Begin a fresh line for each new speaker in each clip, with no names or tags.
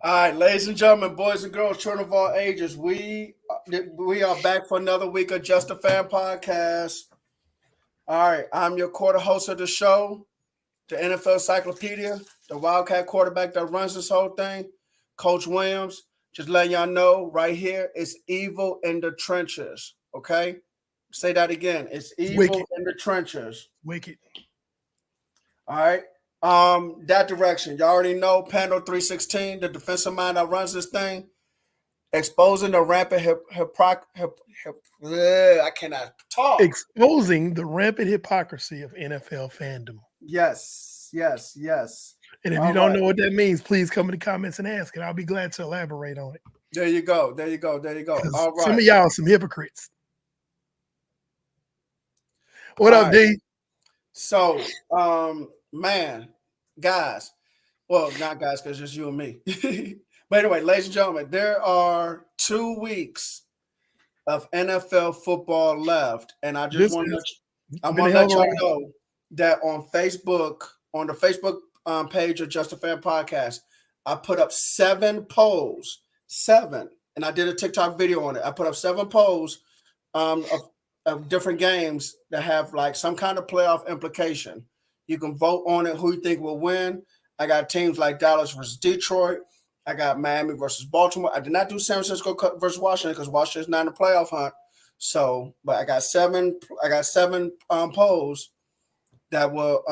All right, ladies and gentlemen, boys and girls, children of all ages, we are back for another week of Just a Fan podcast. All right, I'm your quarter host of the show, the NFL Encyclopedia, the Wildcat quarterback that runs this whole thing, Coach Williams. Just letting y'all know right here, it's evil in the trenches. Okay, say that again. It's evil in the trenches.
Wicked.
All right. That direction. You already know Pando 316, the defensive mind that runs this thing, exposing the rampant I cannot talk.
Exposing the rampant hypocrisy of NFL fandom.
Yes.
And if you don't know what that means, please come in the comments and ask, and I'll be glad to elaborate on it.
There you go. All right.
Some of y'all are some hypocrites. What up, D?
So, man, guys. Well, not guys, because it's you and me. But anyway, ladies and gentlemen, there are 2 weeks of NFL football left. And I just want to let y'all know that on Facebook, on the Facebook page of Just a Fan Podcast, I put up 7 polls. 7. And I did a TikTok video on it. I put up 7 polls of different games that have like some kind of playoff implication. You can vote on it, who you think will win. I got teams like Dallas versus Detroit. I got Miami versus Baltimore. I did not do San Francisco versus Washington because Washington's not in the playoff hunt. So, but I got 7 polls that will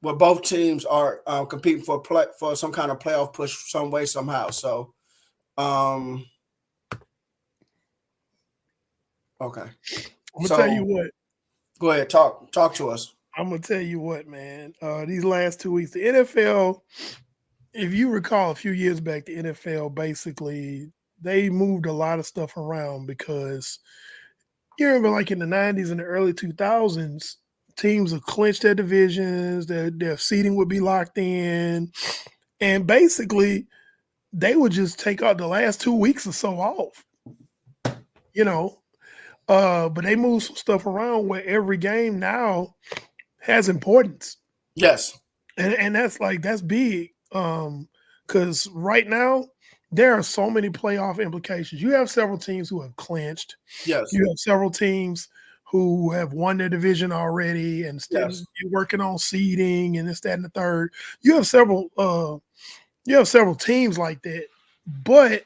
where both teams are competing for some kind of playoff push some way, somehow. So, okay.
I'm gonna tell you what.
Go ahead, talk to us.
I'm gonna tell you what, man. These last 2 weeks, the NFL, if you recall a few years back, the NFL basically they moved a lot of stuff around because you remember, like in the 90s and the early 2000s, teams would clinch their divisions, their seeding would be locked in, and basically they would just take out the last 2 weeks or so off. But they moved some stuff around where every game now has importance.
Yes.
And that's big. Because right now there are so many playoff implications. You have several teams who have clinched.
Yes.
You have several teams who have won their division already and still working on seeding and this, that, and the third. You have several teams like that. But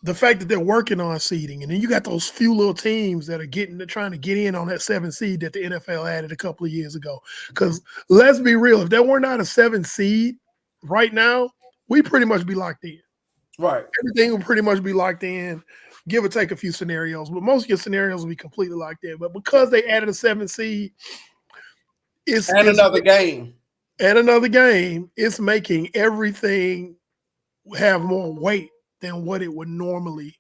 the fact that they're working on seeding, and then you got those few little teams that are trying to get in on that 7 seed that the NFL added a couple of years ago. Because let's be real, if there were not a 7 seed right now, we'd pretty much be locked in.
Right.
Everything would pretty much be locked in, give or take a few scenarios, but most of your scenarios will be completely locked in. But because they added a 7 seed,
another game,
it's making everything have more weight than what it would normally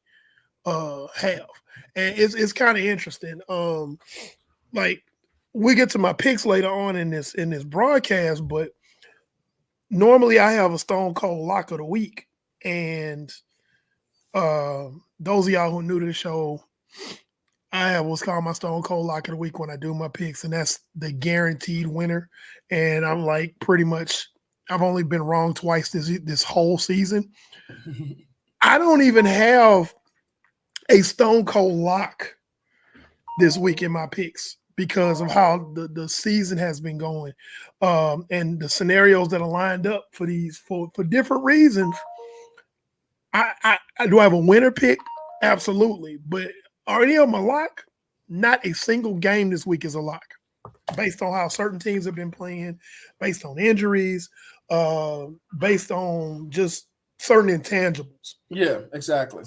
have. And it's kind of interesting. Like we get to my picks later on in this broadcast, but normally I have a Stone Cold Lock of the Week. And those of y'all who are new to the show, I have what's called my Stone Cold Lock of the Week when I do my picks, and that's the guaranteed winner. And I'm like, pretty much, I've only been wrong twice this whole season. I don't even have a Stone Cold Lock this week in my picks because of how the season has been going, and the scenarios that are lined up for these for different reasons. I do I have a winner pick? Absolutely. But are any of them a lock? not a single game this week is a lock based on how certain teams have been playing, based on injuries, uh, based on just certain intangibles.
Yeah, exactly.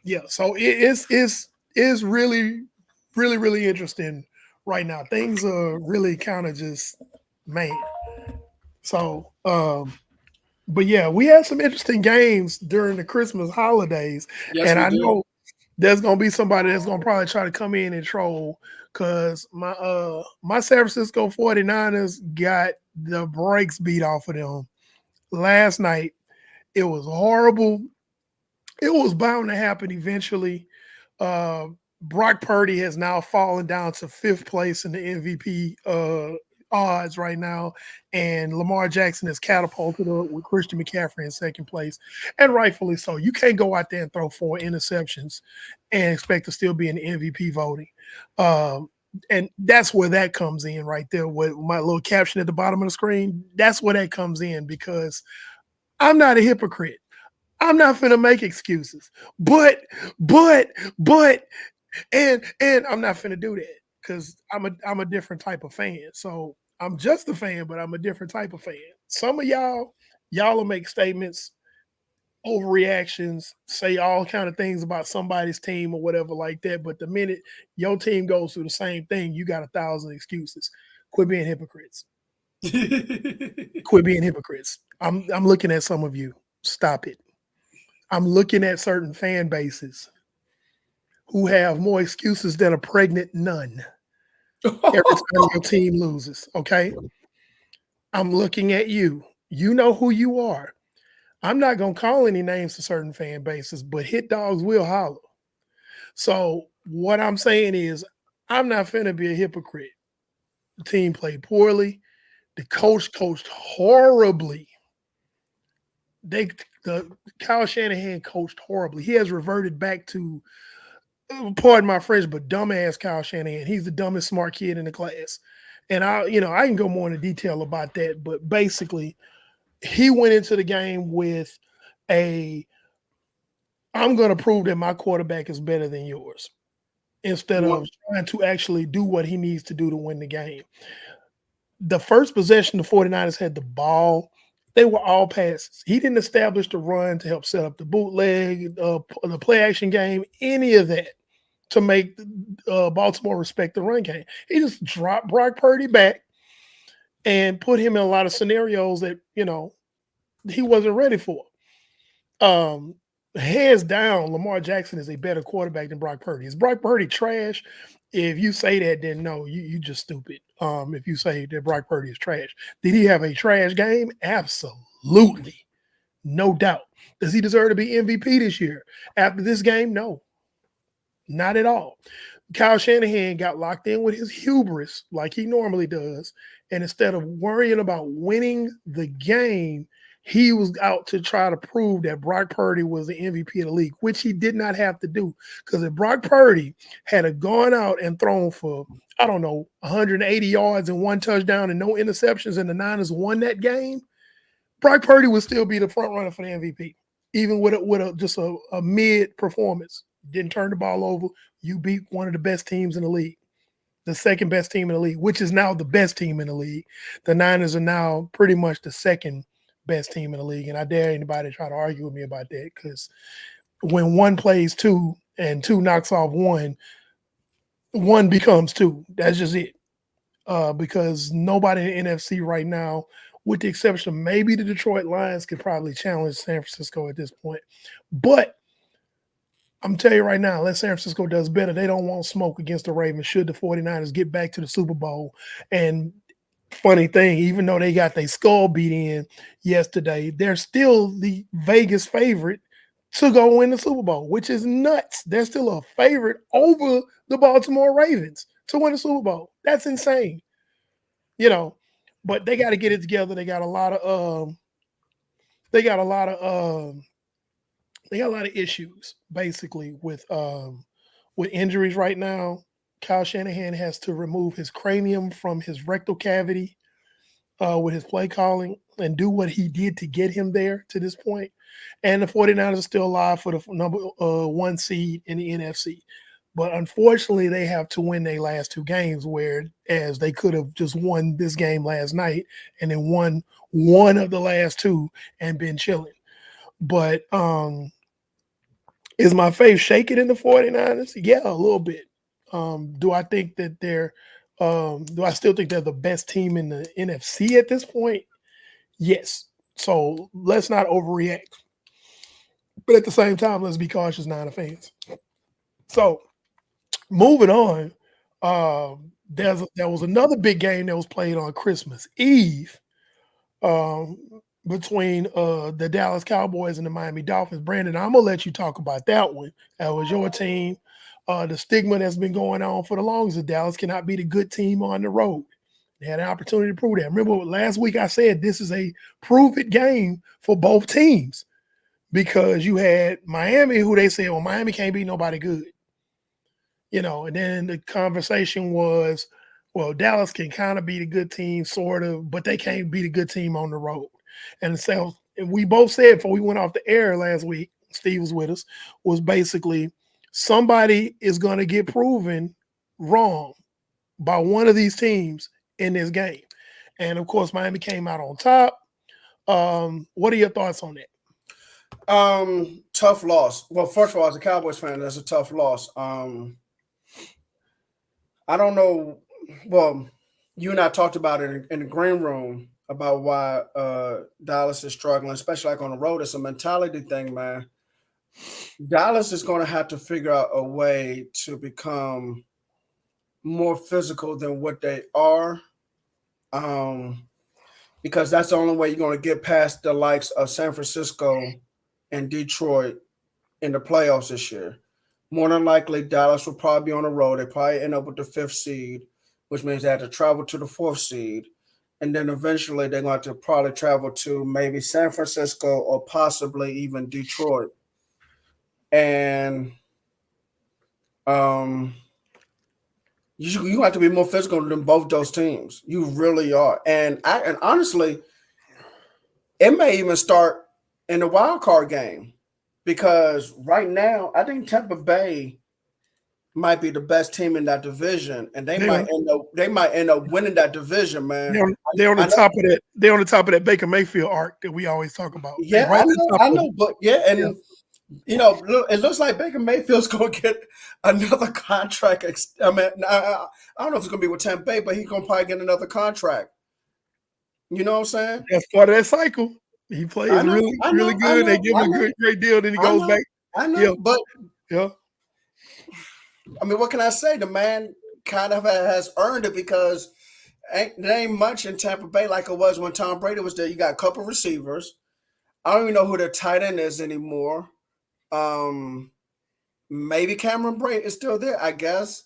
Yeah, so it's really interesting right now. Things are really kind of just man. So but yeah, we had some interesting games during the Christmas holidays,
Yes,
and
we
I
did.
know there's gonna be somebody that's gonna probably try to come in and troll because my San Francisco 49ers got the brakes beat off of them last night. It was horrible. It was bound to happen eventually. Uh, Brock Purdy has now fallen down to fifth place in the MVP odds right now, and Lamar Jackson is catapulted up with Christian McCaffrey in second place, and rightfully so. You can't go out there and throw four interceptions and expect to still be in the MVP voting. Um, and that's where that comes in right there with my little caption at the bottom of the screen. That's where that comes in because I'm not a hypocrite. I'm not finna make excuses. But, but, but, and I'm not finna do that because I'm a different type of fan. So I'm just a fan, but I'm a different type of fan. Some of y'all will make statements, overreactions, say all kind of things about somebody's team or whatever like that. But the minute your team goes through the same thing, you got 1,000 excuses. Quit being hypocrites. Quit being hypocrites. I'm looking at some of you. Stop it. I'm looking at certain fan bases who have more excuses than a pregnant nun every time your team loses. Okay. I'm looking at you. You know who you are. I'm not going to call any names to certain fan bases, but hit dogs will holler. So, what I'm saying is, I'm not finna be a hypocrite. The team played poorly. The coach coached horribly. They, the Kyle Shanahan coached horribly. He has reverted back to pardon my French, but dumbass Kyle Shanahan. He's the dumbest smart kid in the class. And I can go more into detail about that, but basically, he went into the game with a I'm going to prove that my quarterback is better than yours instead
What?
of trying to actually do what he needs to do to win the game. The first possession, the 49ers had the ball. They were all passes. He didn't establish the run to help set up the bootleg, the play action game, any of that to make Baltimore respect the run game. He just dropped Brock Purdy back and put him in a lot of scenarios that, he wasn't ready for. Um, Hands down, Lamar Jackson is a better quarterback than Brock Purdy. Is Brock Purdy trash? If you say that, then no, you just stupid. If you say that Brock Purdy is trash, did he have a trash game? Absolutely, no doubt. Does he deserve to be MVP this year? After this game, no, not at all. Kyle Shanahan got locked in with his hubris like he normally does. And instead of worrying about winning the game, he was out to try to prove that Brock Purdy was the MVP of the league, which he did not have to do. Because if Brock Purdy had gone out and thrown for, I don't know, 180 yards and one touchdown and no interceptions, and the Niners won that game, Brock Purdy would still be the front runner for the MVP, even with just a mid performance. Didn't turn the ball over. You beat one of the best teams in the league, the second best team in the league, which is now the best team in the league. The Niners are now pretty much the second best team in the league, and I dare anybody to try to argue with me about that because when one plays two and two knocks off one becomes two. That's just it. Because nobody in the NFC right now, with the exception of maybe the Detroit Lions, could probably challenge San Francisco at this point. But I'm telling you right now, unless San Francisco does better, they don't want smoke against the Ravens should the 49ers get back to the Super Bowl. And funny thing, even though they got their skull beat in yesterday, they're still the Vegas favorite to go win the Super Bowl, which is nuts. They're still a favorite over the Baltimore Ravens to win the Super Bowl. That's insane. You know, but they got to get it together. They got a lot of they got a lot of issues basically with injuries right now. Kyle Shanahan has to remove his cranium from his rectal cavity with his play calling and do what he did to get him there to this point. And the 49ers are still alive for the number one seed in the NFC. But unfortunately, they have to win their last two games, whereas they could have just won this game last night and then won one of the last two and been chilling. But is my faith shaking in the 49ers? Yeah, a little bit. Do I think that do I still think they're the best team in the NFC at this point? Yes. So let's not overreact. But at the same time, let's be cautious, Niner fans. So moving on, there was another big game that was played on Christmas Eve um, between the Dallas Cowboys and the Miami Dolphins. Brandon, I'm gonna let you talk about that one. That was your team. The stigma that's been going on for the longest of Dallas cannot be the good team on the road. They had an opportunity to prove that. Remember last week I said this is a prove it game for both teams because you had Miami, who they said, well, Miami can't beat nobody good. And then the conversation was, well, Dallas can kind of be the good team, sort of, but they can't be the good team on the road. And so and we both said before we went off the air last week, Steve was with us, was basically somebody is going to get proven wrong by one of these teams in this game. And of course, Miami came out on top. What are your thoughts on that?
Tough loss. Well, first of all, as a Cowboys fan, that's a tough loss. I don't know. Well, you and I talked about it in the green room about why Dallas is struggling, especially like on the road. It's a mentality thing, man. Dallas is going to have to figure out a way to become more physical than what they are, um, because that's the only way you're going to get past the likes of San Francisco and Detroit in the playoffs this year. More than likely, Dallas will probably be on the road. They probably end up with the fifth seed, which means they have to travel to the fourth seed. And then eventually they're going to probably travel to maybe San Francisco or possibly even Detroit. And um, you have to be more physical than both those teams. You really are. And honestly, it may even start in the wild card game because right now I think Tampa Bay might be the best team in that division, and
They are,
they might end up winning that division, man.
they're on the
I know,
top of that. They're on the top of that Baker Mayfield arc that we always talk about. They're
yeah,
right at the top
I
of it.
know, but yeah,
Yeah.
and it looks like Baker Mayfield's going to get another contract. I mean, I don't know if it's going to be with Tampa Bay, but he's going to probably get another contract. You know what I'm saying?
That's part of that cycle. He plays really, really good. They give him a good, great deal. Then he
I
goes
know,
back.
I
Yeah.
know. But
Yeah.
I mean, what can I say? The man kind of has earned it because there ain't much in Tampa Bay like it was when Tom Brady was there. You got a couple receivers. I don't even know who their tight end is anymore. Um, Maybe Cameron Brate is still there. I guess.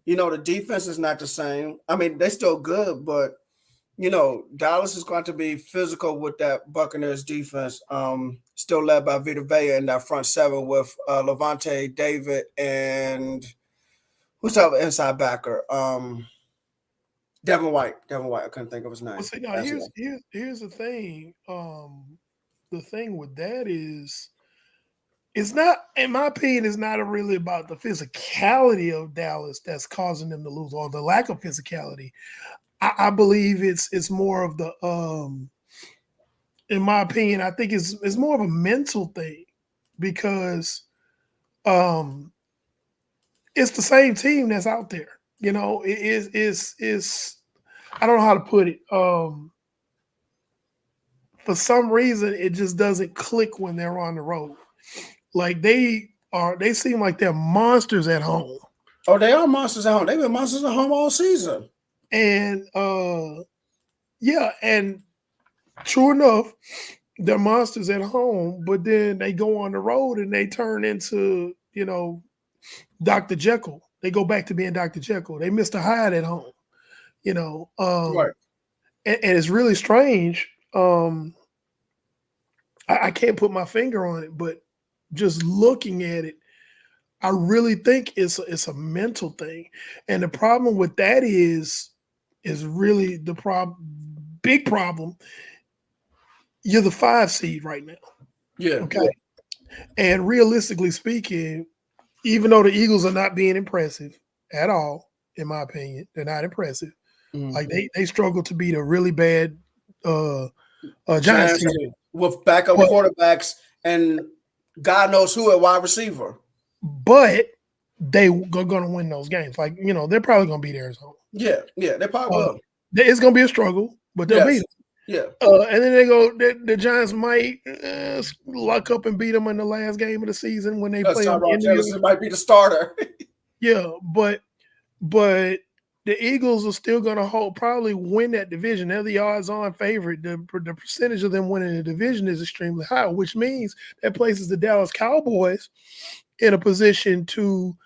The defense is not the same. I mean, they're still good, but Dallas is going to be physical with that Buccaneers defense. Still led by Vita Vea in that front seven with Levante David and who's the other inside backer? Devin White. Devin White. I couldn't think of his
Well,
name.
see, now
That's it.
here's the thing. The thing with that is, it's not, in my opinion, it's not really about the physicality of Dallas that's causing them to lose, or the lack of physicality. I believe it's more of the in my opinion, I think it's more of a mental thing because um it's the same team that's out there. It is I don't know how to put it. For some reason it just doesn't click when they're on the road. Like they seem like they're monsters at home.
Oh, they are monsters at home. They've been monsters at home all season.
And yeah, and true enough, they're monsters at home, but then they go on the road and they turn into, Dr. Jekyll. They go back to being Dr. Jekyll. They Mr. Hyde at home, you know.
Right.
And it's really strange. I can't put my finger on it, but just looking at it, I really think it's a mental thing. And the problem with that is really the big problem. You're the 5 seed right now.
Yeah.
Okay. And realistically speaking, even though the Eagles are not being impressive at all, in my opinion, they're not impressive.
Mm.
Like they struggle to beat a really bad uh, Giants
Giants
team,
with backup
but
quarterbacks and God knows who at wide receiver.
but they are going to win those games. Like they're probably going to beat Arizona.
Yeah, they probably
Uh,
will.
it's going to be a struggle, but they'll beat
Yes,
them.
yeah.
And then they go. The Giants might luck up and beat them in the last game of the season when they play them
Tyrod
in New
Taylor
York.
might be the starter.
Yeah, but the Eagles are still going to hold probably win that division. They're the odds-on favorite. The percentage of them winning the division is extremely high, which means that places the Dallas Cowboys in a position to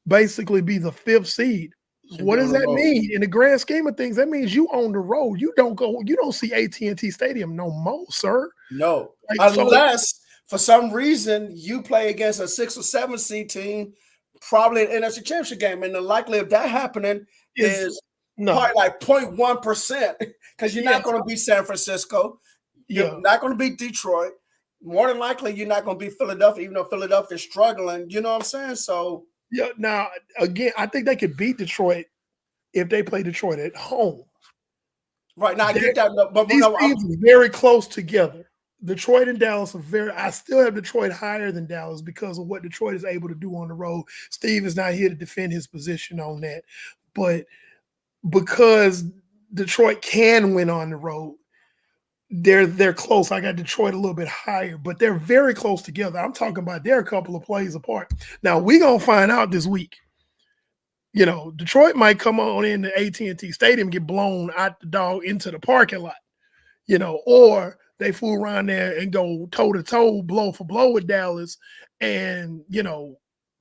basically be the fifth seed.
And be
What
on
does
the
that
road.
mean in the grand scheme of things? That means you on the road. You don't see AT&T Stadium no more, sir.
No,
Like so,
unless for some reason you play against a 6 or 7 seed team, probably an NFC Championship game, and the likelihood of that happening
is
is
no,
probably like 0.1% because you're not
yes,
going to beat San Francisco, you're
yeah.
not going to beat Detroit. More than likely, you're not going to beat Philadelphia, even though Philadelphia's struggling. You know what I'm saying? So,
Yeah, now again, I think they could beat Detroit if they play Detroit at home.
right now, I get that, but
These
no,
teams are very close together. Detroit and Dallas are very. I still have Detroit higher than Dallas because of what Detroit is able to do on the road. Steve is not here to defend his position on that, but because Detroit can win on the road, they're close. I got Detroit a little bit higher, but they're very close together. I'm talking about they're a couple of plays apart. Now we gonna find out this week. Detroit might come on in the AT&T Stadium, get blown out the dog into the parking lot, or they fool around there and go toe to toe, blow for blow with Dallas, and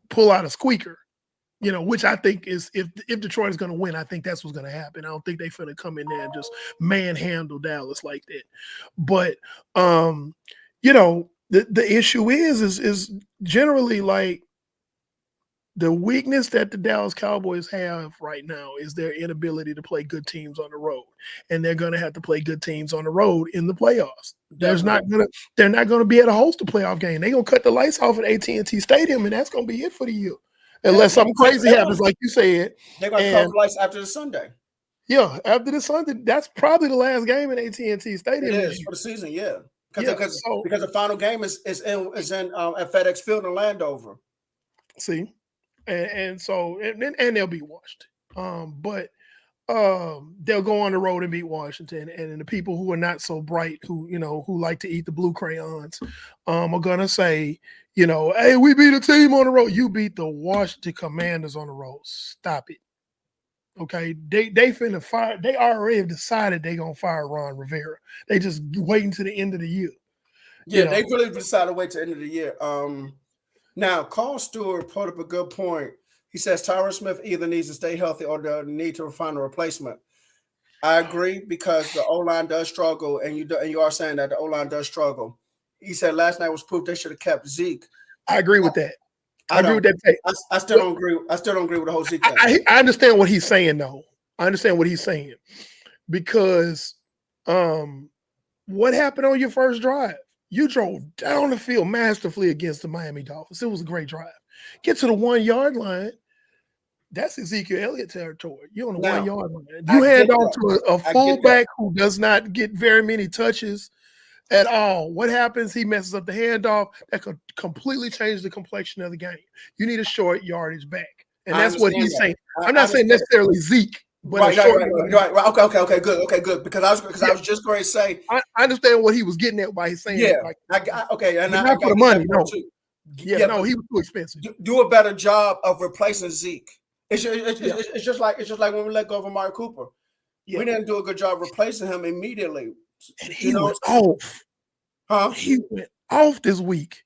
pull out a squeaker. Which I think is if Detroit is going to win, I think that's what's going to happen. I don't think they're going to come in there and just manhandle Dallas like that. But the issue is generally like the weakness that the Dallas Cowboys have right now is their inability to play good teams on the road, and they're going to have to play good teams on the road in the playoffs. They're not going to be able to host a playoff game. They're going to cut the lights off at AT&T Stadium, and that's going to be it for the year, unless something crazy happens, like you said.
They're going to cut the lights after the Sunday.
Yeah, after the Sunday, that's probably the last game in AT&T Stadium.
It is for the season, yeah. Because
so,
the final game is in at FedEx Field in Landover.
See, and so they'll be washed. But they'll go on the road and beat Washington, and the people who are not so bright, who like to eat the blue crayons, are gonna say, hey, we beat a team on the road. You beat the Washington Commanders on the road. Stop it. Okay, they finna fire. They already have decided they gonna fire Ron Rivera. They just waiting to the end of the year.
Yeah, they really decided to wait to the end of the year. Now Carl Stewart put up a good point. He says Tyron Smith either needs to stay healthy or they need to find a replacement. I agree because the O-line does struggle, and you are saying that the O-line does struggle. He said last night was proof they should have kept Zeke.
I agree with that.
I
agree with that take.
I still don't agree. I still don't agree with the whole Zeke thing.
I understand what he's saying, though. I understand what he's saying because what happened on your first drive? You drove down the field masterfully against the Miami Dolphins. It was a great drive. Get to the 1 yard line. That's Ezekiel Elliott territory. You're on the 1 yard line. You hand off to a fullback who does not get very many touches at all. What happens? He messes up the handoff. That could completely change the complexion of the game. You need a short yardage back. And that's what he's saying. I'm not saying necessarily Zeke. But
right. Okay, good. Because I was just going to say,
I understand what he was getting at by he's saying.
Yeah,
okay, and not for the money. No, no, he was too expensive.
Do a better job of replacing Zeke. It's just like when we let go of Amari Cooper. Yeah. We didn't do a good job replacing him immediately.
And he went off.
Huh?
He went off this week.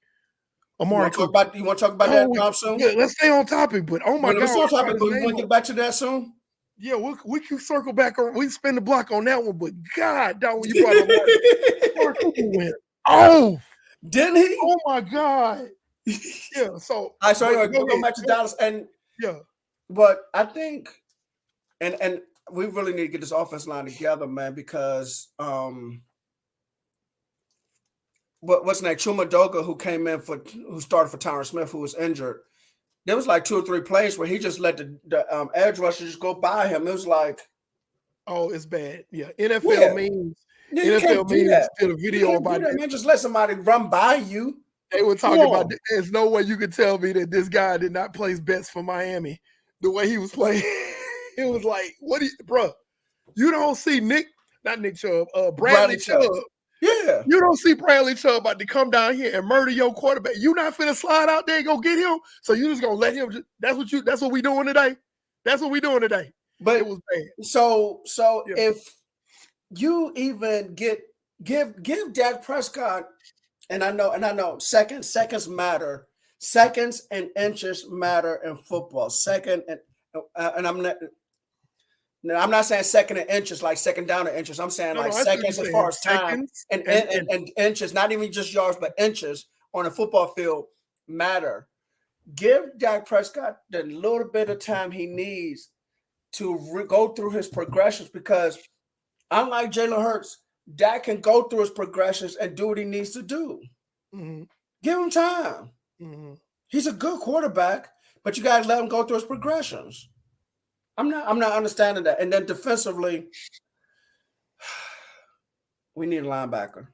Amari Cooper.
You want to talk about that soon?
Yeah, let's stay on topic. But oh my God,
let's on topic. But you want to get back to that soon?
Yeah, we can circle back on. We spin the block on that one. But God, don't you brought Amari Cooper went off.
Didn't he?
Oh my God. Yeah. So
I saw go back to Dallas and
yeah.
But I think, and we really need to get this offense line together, man, because what's name Chuma Doga, who started for Tyron Smith, who was injured. there was like 2 or 3 plays where he just let the edge rusher just go by him. It was like,
Oh, it's bad. Yeah, NFL
yeah,
memes.
yeah, you can't
NFL
do
memes
that.
did a
You
video
can't do
about
that,
that.
man. Just let somebody run by you.
They were
Come
talking about
on,
there's no way you could tell me that this guy did not place bets for Miami the way he was playing. It was like, what do you, bro? You don't see not Nick Chubb, Bradley
Bradley Chubb.
Chubb.
Yeah,
You don't see Bradley Chubb about to come down here and murder your quarterback. You not finna slide out there and go get him. So you just gonna let him. That's what we doing today. That's what we doing today. It
but
was bad.
so
Yeah.
if you even give Dak Prescott, and I know seconds matter. Seconds and inches matter in football. And I'm not saying second in inches like second down in inches. I'm saying
No,
like
no, I see what you're
seconds as far
saying.
as time
Seconds
and
and
and, and, and inches, not even just yards, but inches on a football field matter. Give Dak Prescott the little bit of time he needs to go through his progressions because unlike Jalen Hurts, Dak can go through his progressions and do what he needs to do.
mm-hmm,
Give him time.
mm-hmm.
He's a good quarterback, but you gotta let him go through his progressions. I'm not understanding that. And then defensively, we need a linebacker.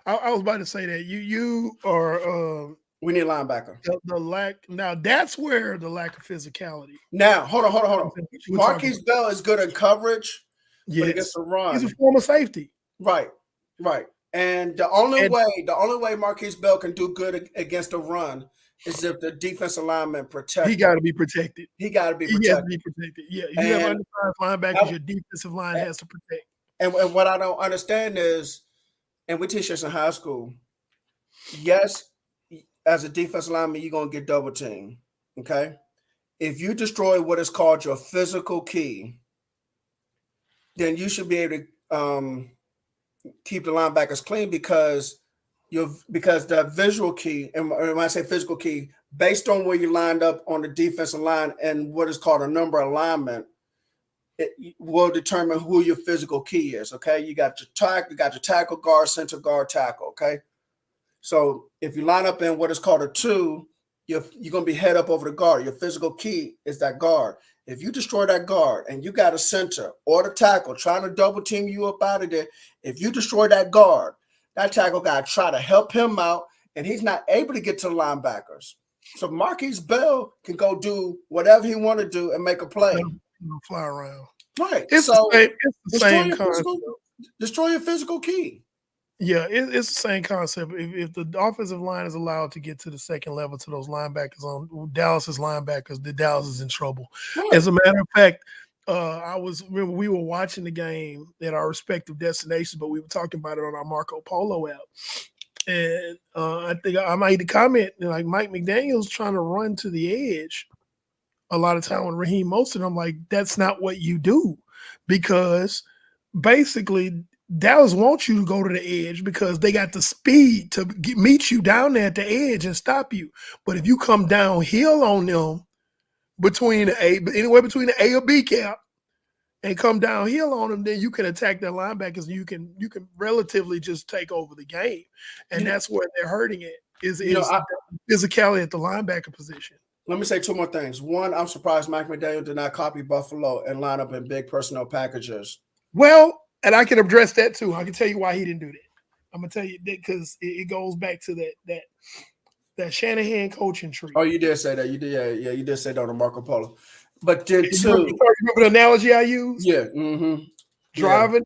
I was about to say that you are
We need a linebacker.
the lack. Now that's where the lack of physicality
Now, hold on.
comes in. What you were talking
Marquise
about.
Bell is good in coverage, but against
Yes,
the
he's a
run.
former safety,
Right, right. And
and
the only way Marquise Bell can do good against the run is if the defensive lineman
he
protect
got
him.
to be protected.
He got to be
He has to be
protected.
protected. Yeah, if you have
And
undersized linebackers,
I,
your defensive line has to protect.
and what I don't understand is, and we teach this in high school. Yes, as a defensive lineman, you're gonna get double teamed. Okay, if you destroy what is called your physical key, then you should be able to keep the linebackers clean because the visual key, and when I say physical key, based on where you lined up on the defensive line and what is called a number alignment, it will determine who your physical key is. Okay, you got your tackle, guard, center, guard, tackle. Okay, so if you line up in what is called a two, you're going to be head up over the guard. Your physical key is that guard. If you destroy that guard and you got a center or the tackle trying to double team you up out of there, if you destroy that guard, that tackle got to try to help him out, and he's not able to get to the linebackers. So Marquise Bell can go do whatever he want to do and make a play.
Fly around.
Right.
It's the
So
same. It's the
destroy
same
your
concept.
physical, destroy your physical key.
Yeah, it's the same concept. If the offensive line is allowed to get to the second level to those linebackers on Dallas's linebackers, the Dallas is in trouble.
Right.
As a matter of fact, remember we were watching the game at our respective destinations, but we were talking about it on our Marco Polo app. And I think I made the comment like Mike McDaniel's trying to run to the edge a lot of time with Raheem Mostert. I'm like, that's not what you do, because basically Dallas wants you to go to the edge because they got the speed to meet you down there at the edge and stop you. But if you come downhill on them anywhere between the A or B cap and come downhill on them, then you can attack their linebackers and you can relatively just take over the game. And
You,
that's where they're hurting it
you know,
is physicality at the linebacker position.
let me say two more things. One, I'm surprised Mike McDaniel did not copy Buffalo and line up in big personnel packages.
Well, and I can address that too. I can tell you why he didn't do that. I'm gonna tell you that because it goes back to that Shanahan coaching tree.
Oh, you did say that. You did, yeah, you did say that on Marco Polo. But then
You remember,
two,
you remember the analogy I used?
yeah, mm-hmm, yeah,
Driving,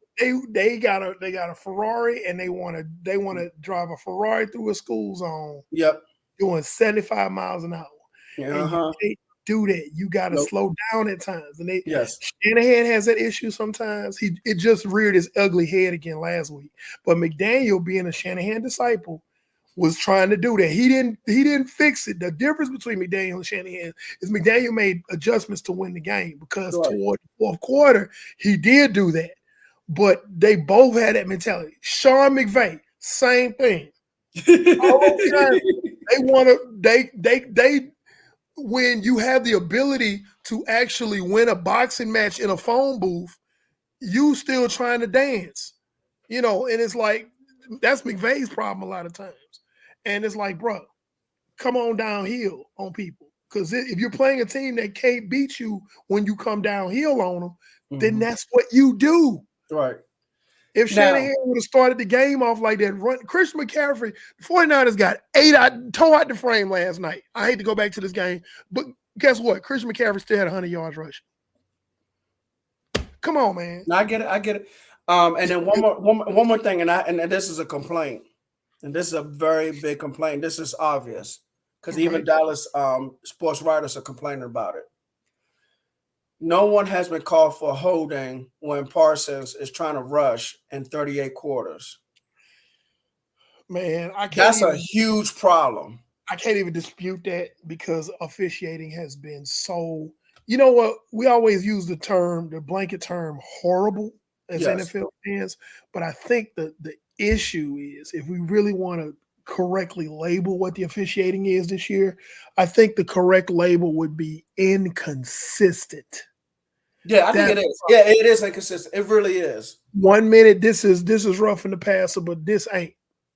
they got a Ferrari and they want to drive a Ferrari through a school zone
yep,
doing 75 miles an hour.
yeah,
And you
uh-huh,
can't do that. You got to
nope,
slow down at times. And
yes,
Shanahan has that issue sometimes. It just reared his ugly head again last week. But McDaniel, being a Shanahan disciple, was trying to do that. He didn't fix it. The difference between McDaniel and Shanahan is McDaniel made adjustments to win the game because
right.
toward the fourth quarter, he did do that. But they both had that mentality. Sean McVay, same thing. All the time they want to they when you have the ability to actually win a boxing match in a phone booth, you still trying to dance, and it's like that's McVay's problem a lot of times. And it's like, bro, come on downhill on people. Because if you're playing a team that can't beat you when you come downhill on them, then
Mhm.
that's what you do.
Right.
If
Now,
Shanahan would have started the game off like that, run Christian McCaffrey, the 49ers got toe out the frame last night. I hate to go back to this game, but guess what? Christian McCaffrey still had 100 yards rushing. Come on, man.
now I get it. I get it. And then one more thing, and this is a complaint, and this is a very big complaint. This is obvious because even
Okay.
Dallas sports writers are complaining about it. No one has been called for holding when Parsons is trying to rush in 38 quarters.
Man,
That's a huge problem.
I can't even dispute that because officiating has been so. You know what? We always use the blanket term, horrible as
Yes.
NFL fans, but I think the issue is if we really want to correctly label what the officiating is this year, I think the correct label would be inconsistent.
Yeah, I think
That
it is. Yeah, it is inconsistent. It really is.
1 minute this is roughing the passer, but this ain't.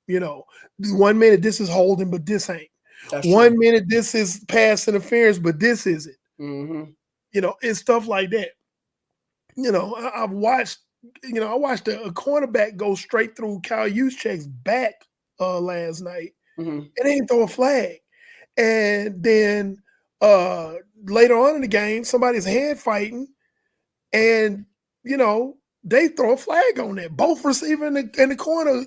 You know, 1 minute this is holding, but this ain't.
That's true.
1 minute this is pass interference, but this isn't.
Hmm.
It's stuff like that. I've watched. I watched a cornerback go straight through Kyle Juszczyk's back last night,
Hmm.
and they didn't throw a flag. And then uh, later on in the game, somebody's hand fighting, and you know they throw a flag on that. Both receiver in the corner,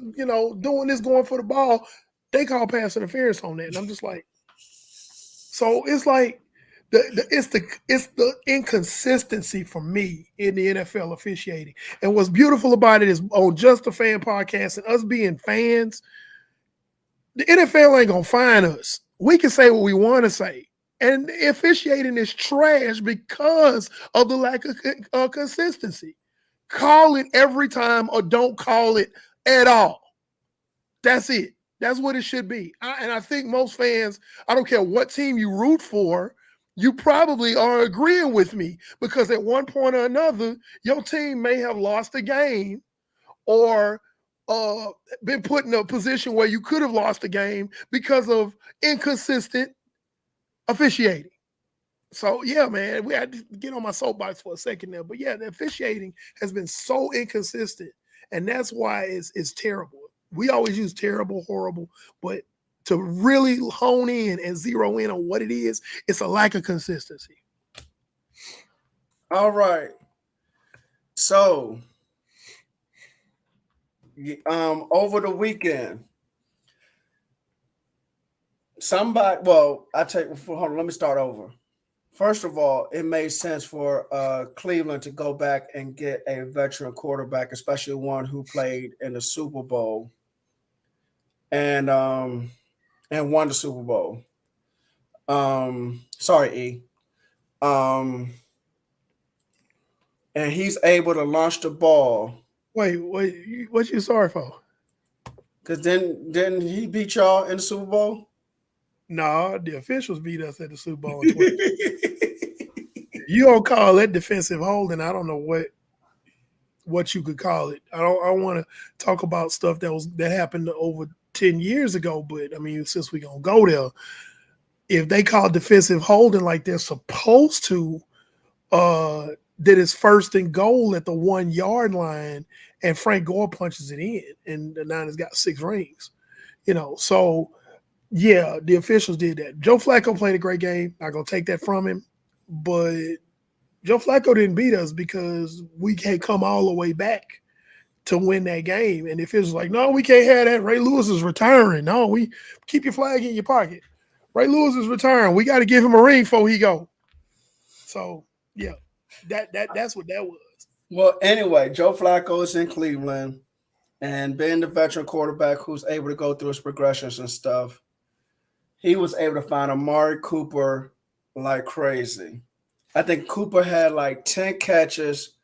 doing this, going for the ball. They call pass interference on that, and I'm just like, so it's like it's the inconsistency for me in the NFL officiating. And what's beautiful about it is on Just a Fan podcast and us being fans, the NFL ain't gonna find us. We can say what we want to say. And the officiating is trash because of the lack of consistency. Call it every time or don't call it at all. That's it. That's what it should be. And I think most fans, I don't care what team you root for, you probably are agreeing with me because at one point or another, your team may have lost a game or uh, been put in a position where you could have lost a game because of inconsistent officiating. So yeah, man, we had to get on my soapbox for a second there, but yeah, the officiating has been so inconsistent, and that's why it's terrible. We always use terrible, horrible, but to really hone in and zero in on what it is, it's a lack of consistency.
All right. So, over the weekend, somebody. Well, I take. Hold on. Let me start over. First of all, it made sense for Cleveland to go back and get a veteran quarterback, especially one who played in the Super Bowl and won the Super Bowl. Sorry, E. Um, and he's able to launch the ball
Wait, what you sorry for?
because then didn't he beat y'all in the Super Bowl?
No, the officials beat us at the Super Bowl in 20. You don't call that defensive holding. I don't know what you could call it. I don't want to talk about stuff that happened over 10 years ago, but I mean, since we're gonna go there, if they call defensive holding like they're supposed to, that is first and goal at the 1 yard line, and Frank Gore punches it in, and the Niners got 6 rings. So yeah, the officials did that. Joe Flacco played a great game. Not gonna take that from him, but Joe Flacco didn't beat us because we can't come all the way back to win that game. And if it's like, no, we can't have that. Ray Lewis is retiring. No, we keep your flag in your pocket. Ray Lewis is retiring. We got to give him a ring before he go. So yeah, that's what that was.
Well, anyway, Joe Flacco is in Cleveland, and being the veteran quarterback who's able to go through his progressions and stuff, he was able to find Amari Cooper like crazy. I think Cooper had like 10 catches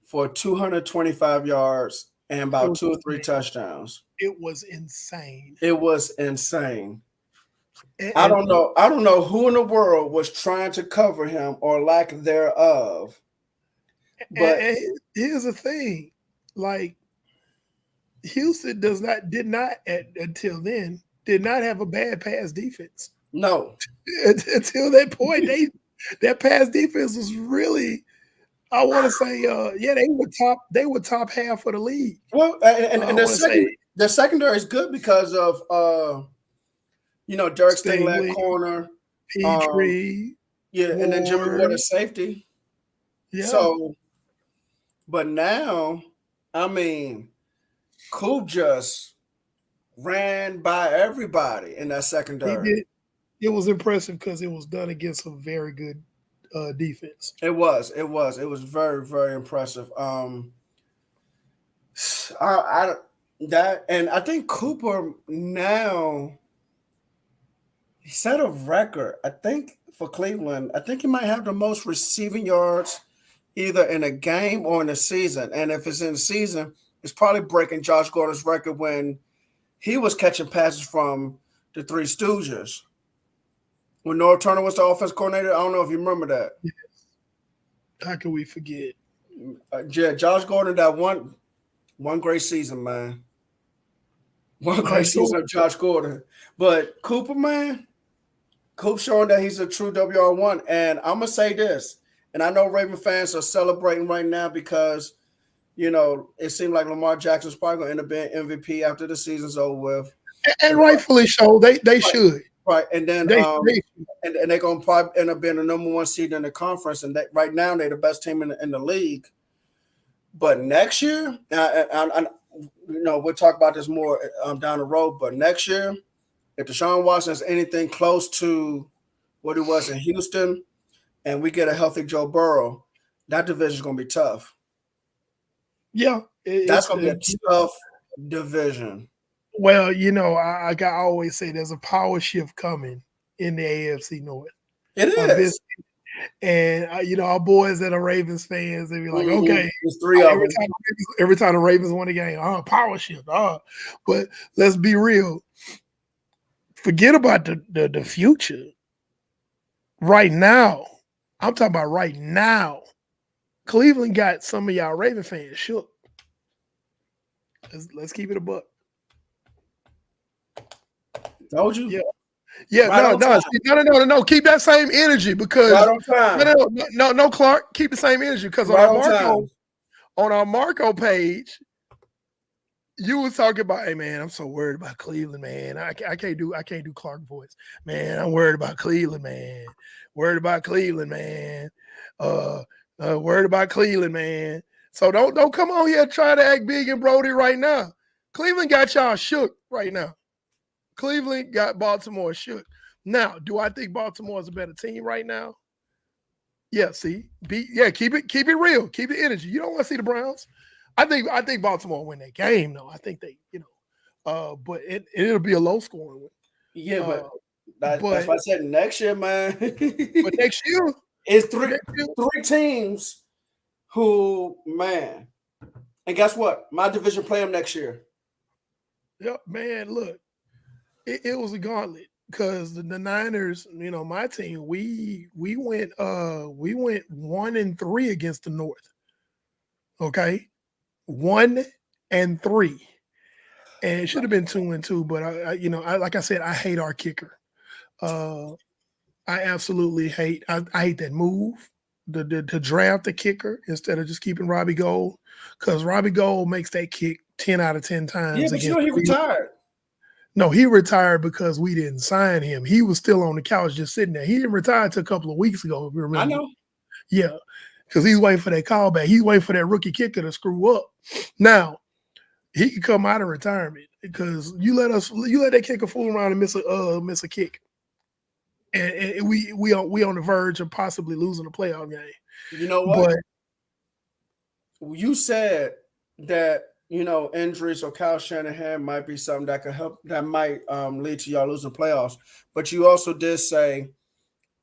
for 225 yards and
It
about
was
two or three
insane.
touchdowns.
It was insane.
It was insane.
And,
I
and,
don't know. I don't know who in the world was trying to cover him or lack thereof. But
and here's the thing, like Houston did not until then did not have a bad pass defense.
No.
Until that point, that pass defense was really, I want to say, yeah, they were top half of the league.
Well,
I
and
want to say
the secondary is good because of Dirk Stingley at
Stingley,
corner. Um,
Petrie,
yeah, and then Jimmy Ward
Ward.
at safety.
Yeah,
So, but now, I mean, Coop just ran by everybody in that
he
secondary.
did. It was impressive because it was done against a very good defense.
It was very, very impressive. I that and I think Cooper now he set a record. I think for Cleveland, I think he might have the most receiving yards either in a game or in a season. And if it's in the season, it's probably breaking Josh Gordon's record when he was catching passes from the Three Stooges. When Norv Turner was the offense coordinator, I don't know if you remember that.
Yes. How can we forget?
Yeah, Josh Gordon that one great season, man. One great
Josh
season
Gordon.
of Josh Gordon. But Cooper, man, Coop showing that he's a true WR1. And I'm gonna say this, and I know Raven fans are celebrating right now because it seemed like Lamar Jackson's probably gonna end up being MVP after the season's over with.
And rightfully so. They
Right,
should.
right. And then
They
and they're gonna probably end up being the number one seed in the conference. And right now they're the best team in the league. But next year, we'll talk about this more down the road. But next year, if Deshaun Watson is anything close to what he was in Houston, and we get a healthy Joe Burrow, that division is going to be tough.
yeah.
That's going to be a tough division.
Well, I always say there's a power shift coming in the AFC North.
It is.
And our boys that are Ravens fans, they be like, okay,
there's three of them.
Every time the Ravens win a game, power shift. But let's be real. Forget about the future. Right now, I'm talking about right now. Cleveland got some of y'all Raven fans shook. Let's keep it a buck.
Told you.
Yeah. Yeah,
right
no. Keep that same energy because
right on time.
No, Clark. Keep the same energy because
right
on our Marco page, you was talking about, hey man, I'm so worried about Cleveland, man. I can't do Clark voice, man. I'm worried about Cleveland, man. Worried about Cleveland, man. Worried about Cleveland, man. So don't come on here trying to act big and Brody right now. Cleveland got y'all shook right now. Cleveland got Baltimore shook. Now, do I think Baltimore is a better team right now? Yeah, see, keep it real, keep the energy. You don't want to see the Browns. I think Baltimore win that game, though. I think they, but it'll be a low scoring one.
Yeah, but that's what I said. Next year, man.
But next year,
it's three teams who, man, and guess what? My division play them next year.
Yep, man. Look. It was a gauntlet because the Niners, my team, we went 1-3 against the North. Okay, 1-3, and it should have been 2-2. But I like I said, I hate our kicker. I absolutely hate. I hate that move to draft the kicker instead of just keeping Robbie Gould because Robbie Gould makes that kick 10 out of 10 times.
Yeah, but he retired.
No, he retired because we didn't sign him. He was still on the couch just sitting there. He didn't retire until a couple of weeks ago, if you remember.
I know.
Yeah, because he's waiting for that callback. He's waiting for that rookie kicker to screw up. Now, he can come out of retirement because you let that kicker fool around and miss a kick. And we on the verge of possibly losing a playoff game.
You know what? But you said that injuries or Kyle Shanahan might be something that could help, that might lead to y'all losing playoffs. But you also did say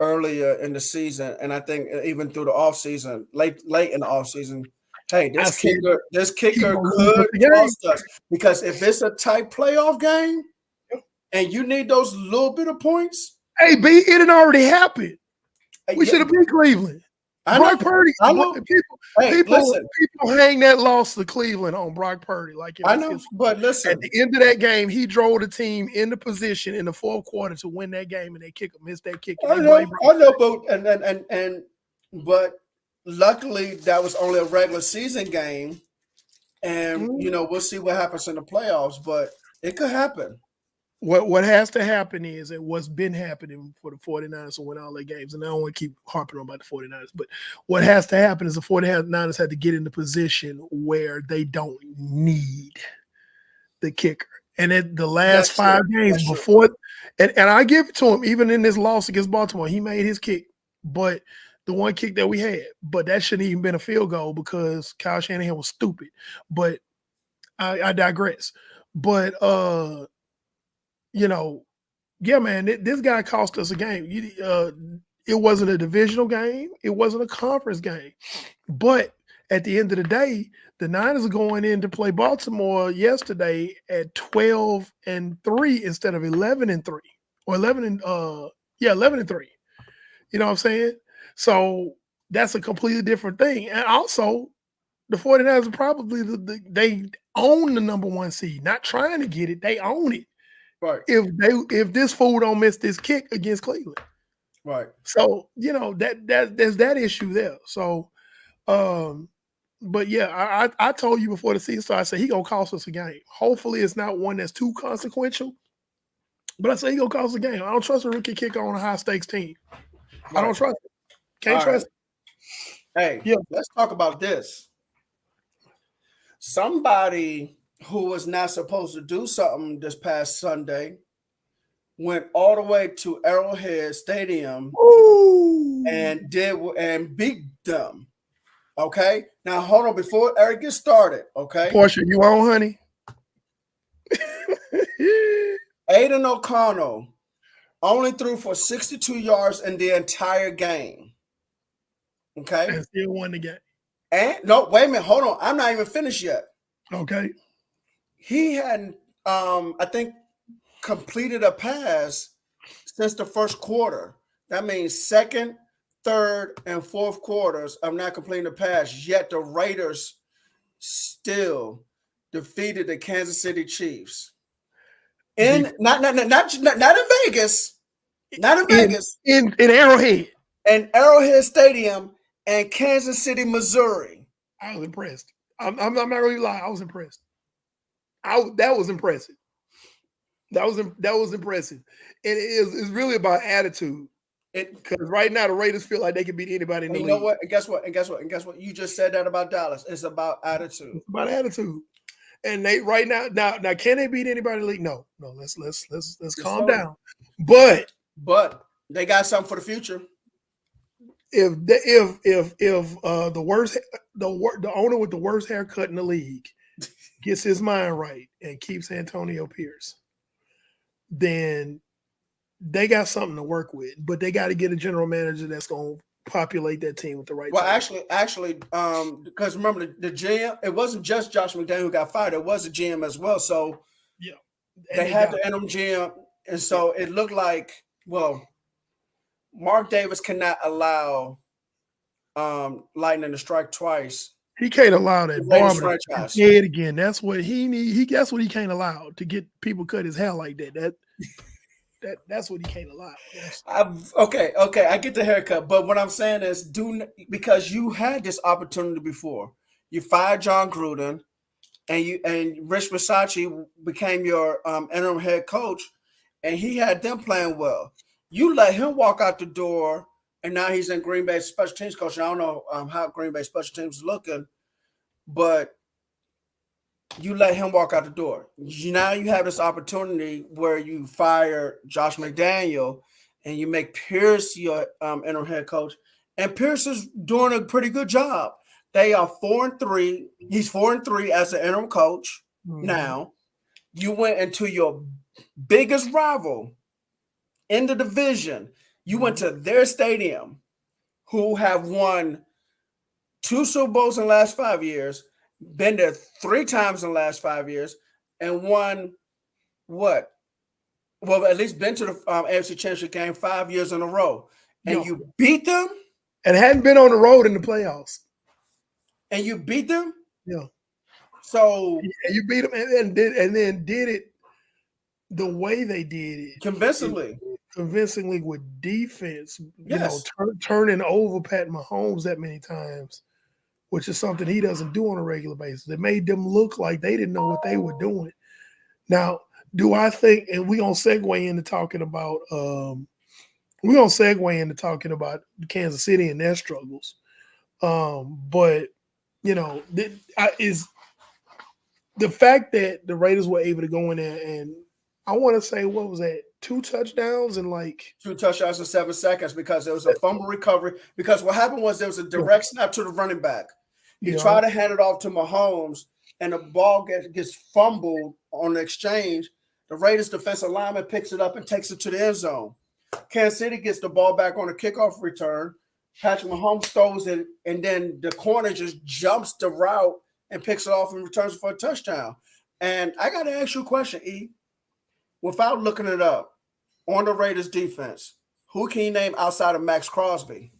earlier in the season, and I think even through the offseason, late in the offseason, hey, this kicker could cost us. Because if it's a tight playoff game and you need those little bit of points.
Hey, B, it had already happened. We should have beat Cleveland.
I
Brock
know.
Purdy,
I know. Hey, listen.
people hang that loss to Cleveland on Brock Purdy like it
I
was
know.
his.
But
At
listen.
the end of that game, he drove the team into position in the fourth quarter to win that game, and they missed that kick, and
I
they blame
know.
Brock.
I know. But but luckily that was only a regular season game, and
Mhm.
we'll see what happens in the playoffs. But it could happen.
What has to happen is, and what's been happening for the 49ers to win all their games, and I don't want to keep harping on about the 49ers, but what has to happen is the 49ers had to get into position where they don't need the kicker. And at the last
That's true.
5 games
That's true.
before, and I give it to him, even in this loss against Baltimore, he made his kick. But the one kick that we had, but that shouldn't even been a field goal because Kyle Shanahan was stupid. But I digress. But you know, yeah, man, this guy cost us a game. It wasn't a divisional game. It wasn't a conference game. But at the end of the day, the Niners are going in to play Baltimore yesterday at 12-3 instead of 11-3 or 11-3. You know what I'm saying? So that's a completely different thing. And also, the 49ers are probably they own the number one seed, not trying to get it. They own it
Right.
if this fool don't miss this kick against Cleveland.
Right.
So, that there's that issue there. So but yeah, I told you before the season started, I said he gonna cost us a game. Hopefully it's not one that's too consequential. But I say he gonna cost us a game. I don't trust a rookie kicker on a high stakes team. I don't
Right.
trust it. Can't
All right.
trust it.
Hey,
Yeah.
let's talk about this. Somebody who was not supposed to do something this past Sunday went all the way to Arrowhead Stadium
Ooh.
and beat them. Okay. Now hold on before Eric gets started. Okay.
Portia, you on, honey?
Aiden O'Connell only threw for 62 yards in the entire game. Okay.
And still won the game.
And no, wait a minute. Hold on. I'm not even finished yet.
Okay.
He hadn't, I think, completed a pass since the first quarter. That means second, third, and fourth quarters of not completing a pass. Yet the Raiders still defeated the Kansas City Chiefs in not in Vegas, not in Vegas,
in Arrowhead.
in Arrowhead Stadium in Kansas City, Missouri.
I was impressed. I'm not really lie. I was impressed. That was impressive. That was impressive. It's really about attitude. Because right now the Raiders feel like they can beat anybody in the
You
league.
know what? And guess what? And guess what? And guess what? You just said that about Dallas. It's about attitude.
It's about attitude. And they right now can they beat anybody in the league? No. Let's calm down. But
they got something for the future.
If the owner with the worst haircut in the league gets his mind right and keeps Antonio Pierce, then they got something to work with. But they got to get a general manager that's going to populate that team with the right.
Well, actually, because remember the GM, it wasn't just Josh McDaniel who got fired; it was a GM as well. So
yeah,
they had the interim GM, and so it looked like Mark Davis cannot allow lightning to strike twice.
He can't allow that barber to
franchise.
head again. That's what he need. That's what he can't allow to get people cut his hair like that. That's what he can't allow.
Okay, I get the haircut, but what I'm saying is, because you had this opportunity before. You fired John Gruden, and Rich Bisaccia became your interim head coach, and he had them playing well. You let him walk out the door, and now he's in Green Bay special teams coach. And I don't know how Green Bay special teams is looking, but you let him walk out the door. Now you have this opportunity where you fire Josh McDaniel and you make Pierce your interim head coach. And Pierce is doing a pretty good job. They are 4-3. He's 4-3 as an interim coach. Mm-hmm. Now, you went into your biggest rival in the division. You went to their stadium, who have won 2 Super Bowls in the last 5 years, been there 3 times in the last 5 years, and won what? Well, at least been to the AFC Championship game 5 years in a row. And you beat them?
and hadn't been on the road in the playoffs.
and you beat them.
Yeah,
So
and you beat them, and then did it the way they did it
convincingly,
convincingly with defense.
yes.
Turning over Pat Mahomes that many times, which is something he doesn't do on a regular basis. It made them look like they didn't know what they were doing. Now, do I think? And we're gonna segue into talking about Kansas City and their struggles. But is the fact that the Raiders were able to go in there and I want to say what was that, 2 touchdowns and like
2 touchdowns in 7 seconds because there was a fumble recovery. Because what happened was there was a direct snap to the running back. He
yeah,
tried to hand it off to Mahomes, and the ball gets fumbled on the exchange. The Raiders defensive lineman picks it up and takes it to the end zone. Kansas City gets the ball back on a kickoff return. Patrick Mahomes throws it, and then the corner just jumps the route and picks it off and returns for a touchdown. And I got to ask you a question, E. Without looking it up, on the Raiders defense, who can you name outside of Max Crosby?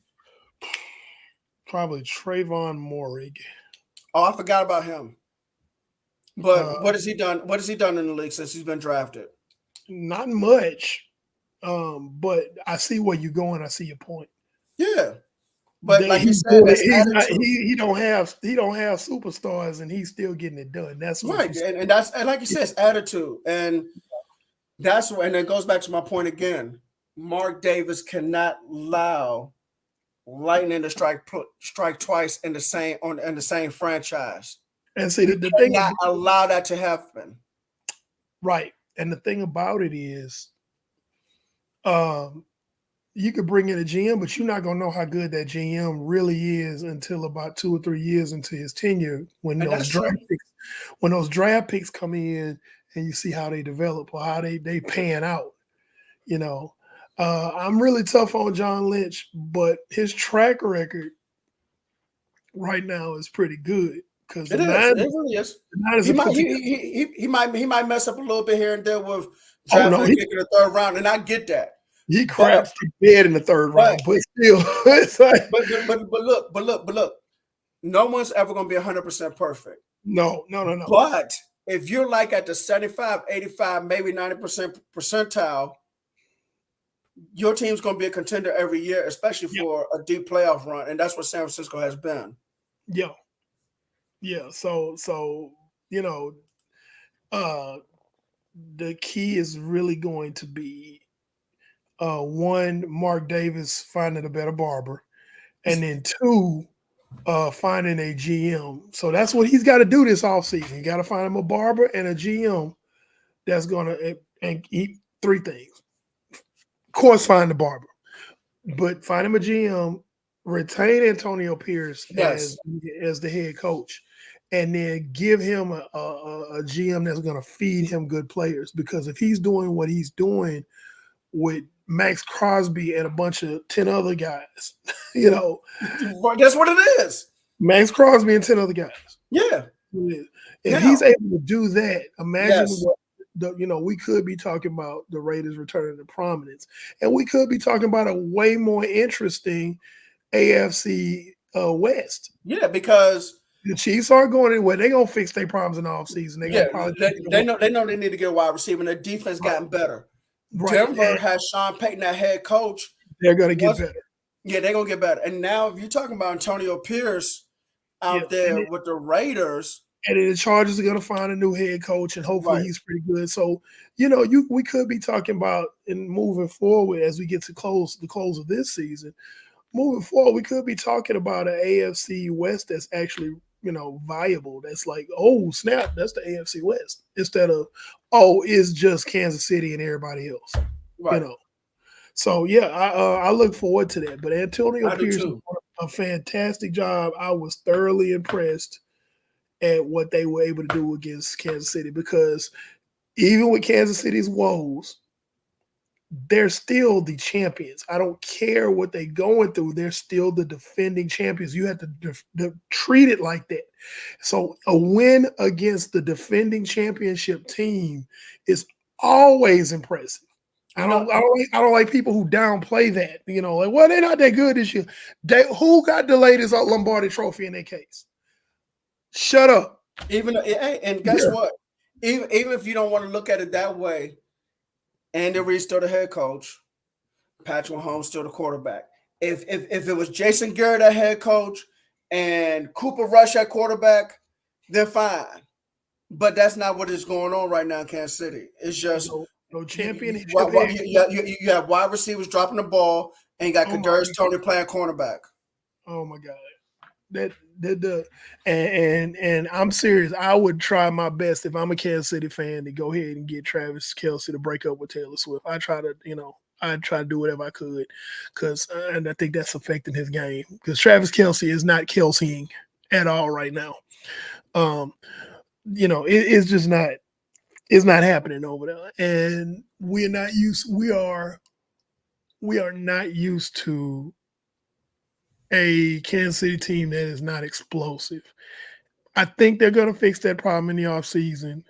probably Trayvon Morig.
Oh, I forgot about him. But
Uh,
what has he done? What has he done in the league since he's been drafted?
Not much, but I see where you're going. I see your point.
Yeah, but like you
He's
said,
doing it.
that's
He's not.
attitude,
He don't have superstars, and he's still getting it done. That's what
right?
you said.
And that's and like you said, it's attitude, and that's and it goes back to my point again. Mark Davis cannot allow lightning to strike twice in the same franchise.
And see,
You
the thing
cannot
about
allow that to happen.
right, and the thing about it is, um, you could bring in a GM, but you're not gonna know how good that GM really is until about 2 or 3 years into his tenure when
And
those
that's true.
draft picks come in and you see how they develop or how they pan out. You know, I'm really tough on John Lynch, but his track record right now is pretty good because the
It is. It
Niners,
really is.
the Niners
He
have
might
put together.
he might mess up a little bit here and there with
Oh
drafting
no,
a kick in the third round, and I get that.
he
But
craps the bed in the third
but
round, but still, it's like
but look, no one's ever gonna be 100% perfect.
no, no, no, no.
But if you're like at the 75, 85, maybe 90% percentile, your team's gonna be a contender every year, especially
Yeah,
for a deep playoff run, and that's what San Francisco has been.
yeah, yeah. So you know, uh, the key is really going to be one, Mark Davis finding a better barber, and then two, finding a GM. So that's what he's got to do this offseason. You got to find him a barber and a GM that's going to and eat three things. Of course, find the barber, but find him a GM, retain Antonio Pierce
Yes.
as the head coach, and then give him a GM that's going to feed him good players. Because if he's doing what he's doing with Max Crosby and a bunch of 10 other guys, you know,
That's what it is.
Max Crosby and 10 other guys.
Yeah.
If he's
Now,
able to do that, imagine
yes.
what we could be talking about the Raiders returning to prominence, and we could be talking about a way more interesting AFC West.
Yeah, because
The Chiefs aren't going anywhere. They're gonna fix their problems in the offseason. They're
yeah,
gonna probably
they know they need to get a wide receiver, and their defense
right,
gotten better.
right,
Denver
and
has Sean Payton, that head coach.
they're gonna get
Once,
better.
yeah, they're gonna get better. And now, if you're talking about Antonio Pierce
Yeah,
out there with the Raiders,
and then the Chargers are going to find a new head coach, and hopefully
right,
he's pretty good. So, we could be talking about in moving forward as we get to the close of this season. Moving forward, we could be talking about an AFC West that's actually viable. That's like, oh snap, that's the AFC West instead of it's just Kansas City and everybody else. You
right.
know. So yeah, I look forward to that. But Antonio
I do
Pierce did
too.
a fantastic job. I was thoroughly impressed at what they were able to do against Kansas City because even with Kansas City's woes, they're still the champions. I don't care what they're going through. They're still the defending champions. You have to treat it like that. So a win against the defending championship team is always impressive.
You know,
I don't like people who downplay that. You know, like, well, they're not that good this year. Who got the latest Lombardi Trophy in their case? Shut up.
and guess
Yeah.
what? Even if you don't want to look at it that way, Andy Reid still the head coach. Patrick Mahomes still the quarterback. If it was Jason Garrett at head coach and Cooper Rush at quarterback, then fine. But that's not what is going on right now in Kansas City. It's just
No championship head coach.
you have wide receivers dropping the ball, and you got
Oh my
Kadarius Toney playing cornerback.
oh my God. The and I'm serious. I would try my best if I'm a Kansas City fan to go ahead and get Travis Kelsey to break up with Taylor Swift. I try to do whatever I could because and I think that's affecting his game because Travis Kelsey is not Kelseying at all right now. Um, it's just not it's not happening over there, and we are not used to a Kansas City team that is not explosive. I think they're going to fix that problem in the offseason.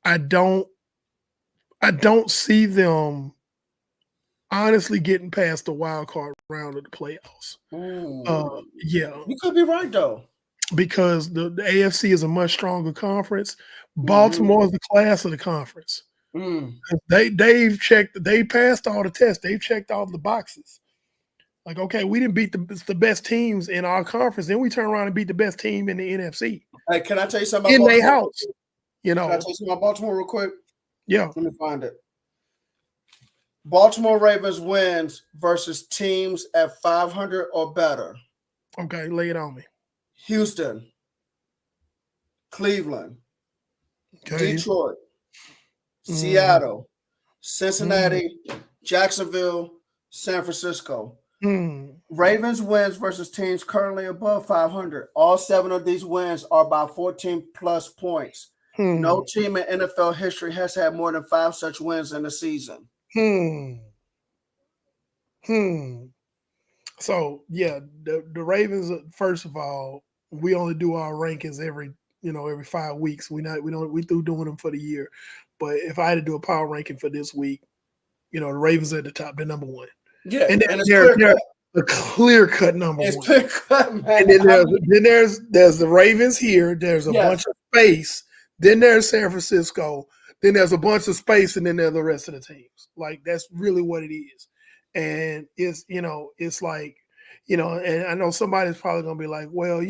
I don't I don't see them honestly getting past the wild card round of the playoffs.
Ooh,
Yeah,
you could be right though.
because the AFC is a much stronger conference.
Mm-hmm.
Baltimore is the class of the conference.
Mm.
They passed all the tests, they've checked all the boxes. Like, okay, we didn't beat the best teams in our conference, then we turn around and beat the best team in the NFC
Hey, can I tell you something about
in their
Baltimore?
house.
Can I tell you something about Baltimore real quick?
Yeah.
Let me find it. Baltimore Ravens wins versus teams at 500 or better.
Okay, lay it on me.
Houston, Cleveland,
Okay.
Detroit,
Mm,
Seattle,
mm,
Cincinnati, Jacksonville, San Francisco.
mm,
Ravens wins versus teams currently above 500. All 7 of these wins are by 14 plus points.
hmm,
No team in NFL history has had more than 5 such wins in a season.
hmm, hmm. So yeah, the Ravens. First of all, we only do our rankings every 5 weeks. We through doing them for the year. But if I had to do a power ranking for this week, the Ravens are at the top. They're number one,
Yeah,
and
and it's clear
they're
cut.
a clear cut number
It's
one.
clear cut,
And
man.
then there's the Ravens here. There's a bunch
Yes.
of space. Then there's San Francisco. Then there's a bunch of space, and then there's the rest of the teams. Like that's really what it is. And it's like, and I know somebody's probably gonna be like, well,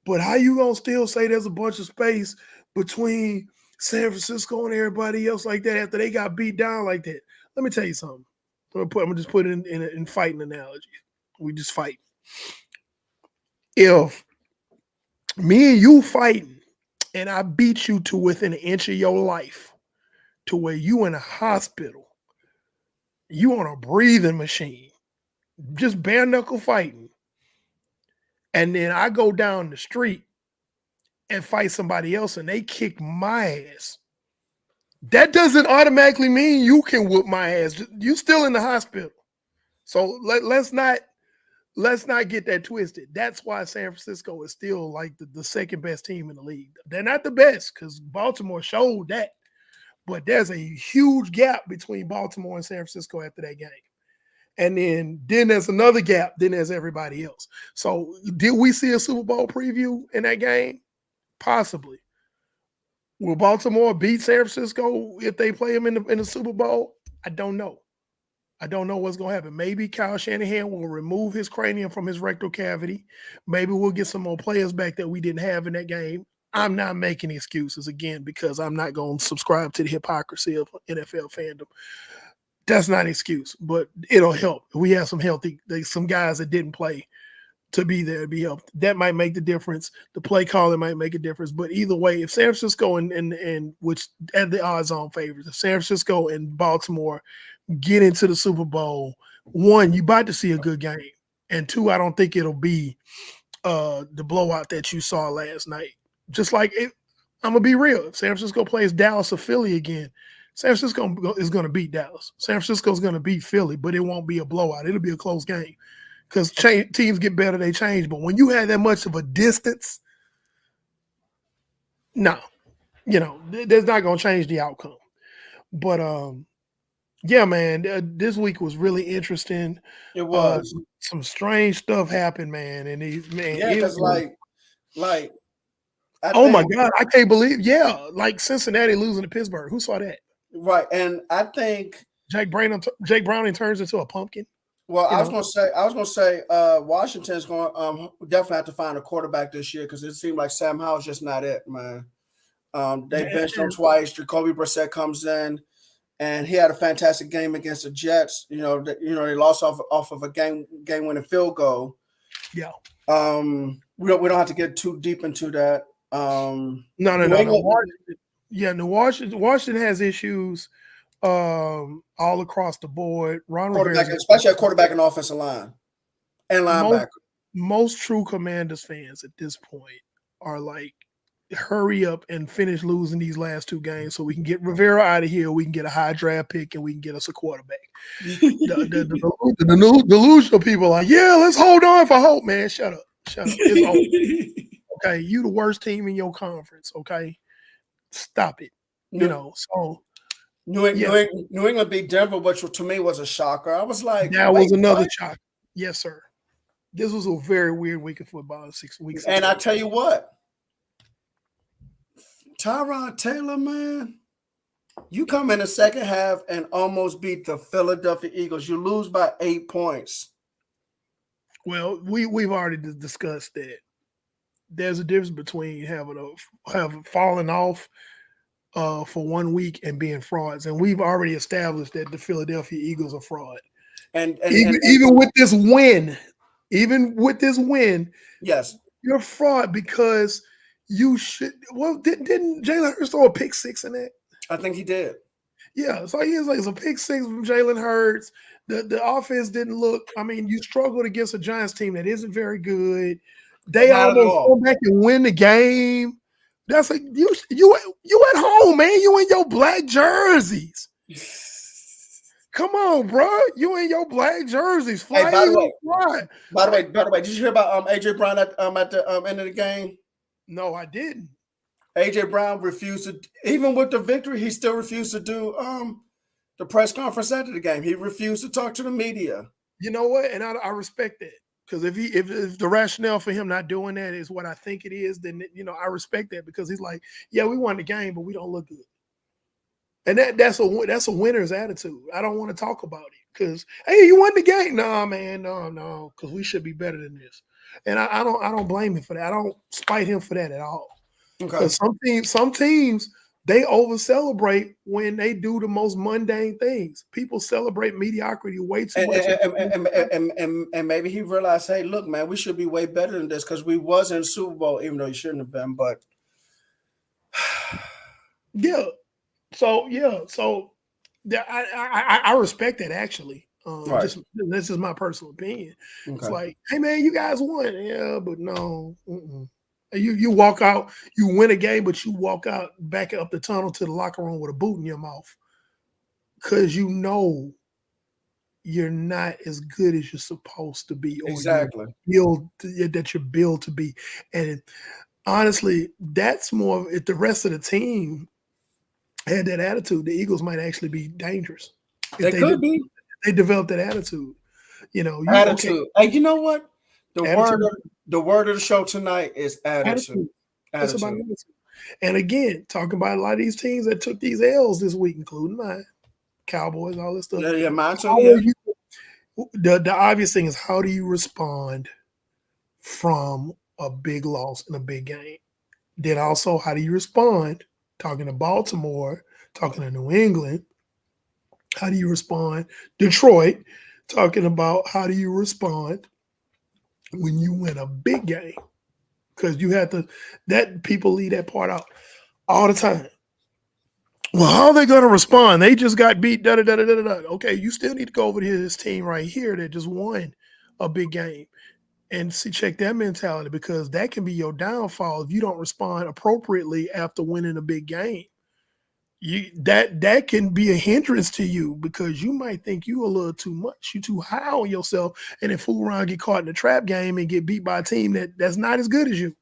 but how you gonna still say there's a bunch of space between San Francisco and everybody else like that after they got beat down like that? Let me tell you something. I'm gonna just put it in fighting analogy. We just fight. If me and you fighting and I beat you to within an inch of your life to where you in a hospital, you on a breathing machine, just bare knuckle fighting, and then I go down the street and fight somebody else and they kick my ass, that doesn't automatically mean you can whoop my ass. You still in the hospital. So let's not get that twisted. That's why San Francisco is still like the second best team in the league. They're not the best because Baltimore showed that. But there's a huge gap between Baltimore and San Francisco after that game. And then there's another gap, then there's everybody else. So did we see a Super Bowl preview in that game? Possibly. Will Baltimore beat San Francisco if they play them in the Super Bowl? I don't know. I don't know what's going to happen. Maybe Kyle Shanahan will remove his cranium from his rectal cavity. Maybe we'll get some more players back that we didn't have in that game. I'm not making excuses again because I'm not going to subscribe to the hypocrisy of NFL fandom. That's not an excuse, but it'll help. We have some guys that didn't play to be there to be helped. That might make the difference. The play calling might make a difference. But either way, if San Francisco and which at the odds on favorites, if San Francisco and Baltimore get into the Super Bowl, one, you about to see a good game. And two, I don't think it'll be the blowout that you saw last night. Just like I'm gonna be real. If San Francisco plays Dallas or Philly again, San Francisco is going to beat Dallas. San Francisco is going to beat Philly, but it won't be a blowout. It'll be a close game because teams get better, they change. But when you have that much of a distance, no, that's not going to change the outcome. But Yeah, man. This week was really interesting.
It was.
Some strange stuff happened, man. And
Yeah,
it
because
was.
like I
Oh my
think
God, I can't believe. Yeah, like Cincinnati losing to Pittsburgh. Who saw that?
right, and I think
Jake Browning turns into a pumpkin.
well,
You know,
I was gonna say, Washington's going to definitely have to find a quarterback this year because it seemed like Sam Howell's just not it, man. They benched him
and
twice. Jacoby Brissett comes in, and he had a fantastic game against the Jets. They lost off of a game winning field goal.
yeah,
We don't have to get too deep into that.
no, no,
New
no, no.
England
Washington, yeah, no, Washington has issues all across the board. Ron
quarterback,
Rivera's
especially a quarterback and offensive line and
most
linebacker.
most true Commanders fans at this point are like, hurry up and finish losing these last two games so we can get Rivera out of here. We can get a high draft pick and we can get us a quarterback. The delusional people are like, yeah, let's hold on for hope, man. Shut up. Shut up. It's over. Okay. You the worst team in your conference. Okay. Stop it.
New,
So yeah,
New England beat Denver, which to me was a shocker. I was like,
that was
wait,
another
what?
shock. Yes, sir. This was a very weird week of football, week
And I
16.
tell you what, Tyrod Taylor, man, you come in the second half and almost beat the Philadelphia Eagles. You lose by 8 points.
Well, we've already discussed that. There's a difference between having fallen off for 1 week and being frauds, and we've already established that the Philadelphia Eagles are fraud.
And
Even with this win,
yes,
you're fraud because you should. Well, didn't Jalen Hurts throw a pick six in that?
I think he did.
Yeah, so he is like it's a pick six from Jalen Hurts. The offense didn't look. I mean, you struggled against a Giants team that isn't very good. They
Not at
almost
all.
come back and win the game. That's like you at home, man. You in your black jerseys. Come on, bro. You in your black jerseys.
Hey,
Fly Eagles, fly.
by the way, did you hear about AJ Brown at the end of the game?
No, I didn't.
AJ Brown refused to, even with the victory, he still refused to do the press conference after the game. He refused to talk to the media.
You know what? And I respect that. Because if the rationale for him not doing that is what I think it is, then I respect that because he's like, yeah, we won the game, but we don't look good. And that's a winner's attitude. I don't want to talk about it because hey, you won the game. No, man, no, because we should be better than this. And I don't blame him for that. I don't spite him for that at all.
Okay.
Because some teams they over celebrate when they do the most mundane things. People celebrate mediocrity way too much.
And maybe he realized, hey, look, man, we should be way better than this because we was in the Super Bowl, even though he shouldn't have been. But
yeah, so I respect that actually.
right.
This is my personal opinion.
Okay.
It's like, hey man, you guys won, yeah, but no. You walk out, you win a game, but you walk out back up the tunnel to the locker room with a boot in your mouth because you know you're not as good as you're supposed to be, or
Exactly.
that you're built to be. And honestly, that's more if the rest of the team had that attitude, the Eagles might actually be dangerous.
They could be.
They developed that attitude.
Attitude. Okay. Hey, you know what? The word of the show tonight is attitude.
It's about attitude. And again, talking about a lot of these teams that took these L's this week, including mine, Cowboys, all this stuff.
Yeah, mine too. Yeah.
The obvious thing is how do you respond from a big loss in a big game? Then also, how do you respond? Talking to Baltimore, talking to New England, how do you respond? Detroit, talking about how do you respond when you win a big game? Because you have to, that people leave that part out all the time. Well, how are they going to respond? They just got beat. Da, da, da, da, da, da. Okay, you still need to go over to this team right here that just won a big game and check that mentality because that can be your downfall if you don't respond appropriately after winning a big game. That can be a hindrance to you because you might think you a little too much. You too high on yourself and then fool around, get caught in a trap game and get beat by a team that's not as good as you.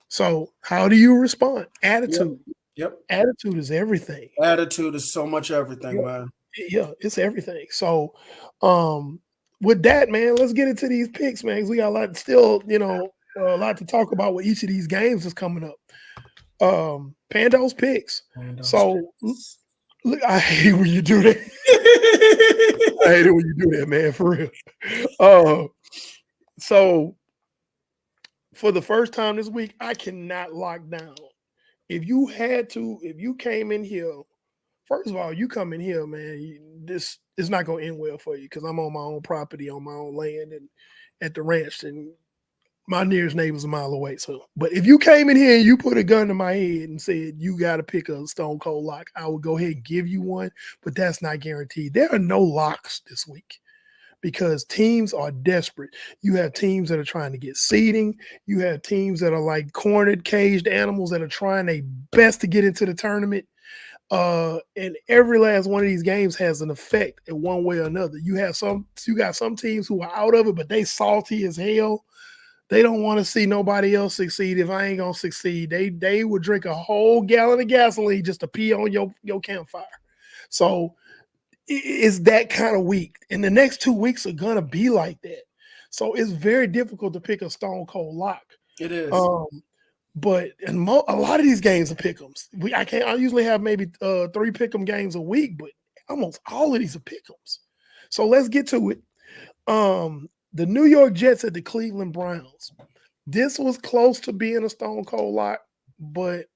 So how do you respond? Attitude.
Yep.
Attitude is everything.
Attitude is so much everything, man.
Yeah, it's everything. So, um, with that, man, let's get into these picks, man. 'Cause we got a lot still, a lot to talk about with each of these games is coming up. Pando's picks.
Pando's
So,
picks.
look, I hate when you do that. I hate it when you do that, man, for real. Uh, so for the first time this week, I cannot lock down. If you came in here, first of all, you come in here, man, this is not gonna end well for you because I'm on my own property, on my own land, and at the ranch, and my nearest neighbor's a mile away. So, but if you came in here and you put a gun to my head and said you got to pick a stone cold lock, I would go ahead and give you one, but that's not guaranteed. There are no locks this week because teams are desperate. You have teams that are trying to get seeding. You have teams that are like cornered, caged animals that are trying their best to get into the tournament. And every last one of these games has an effect in one way or another. You got some teams who are out of it, but they salty as hell. They don't want to see nobody else succeed. If I ain't gonna succeed, they would drink a whole gallon of gasoline just to pee on your campfire. So it's that kind of week, and the next 2 weeks are gonna be like that. So it's very difficult to pick a stone cold lock.
It is.
Um, but a lot of these games are pick'ems. I usually have maybe 3 pick'em games a week, but almost all of these are pick'ems. So let's get to it. The New York Jets at the Cleveland Browns. This was close to being a stone cold lock, but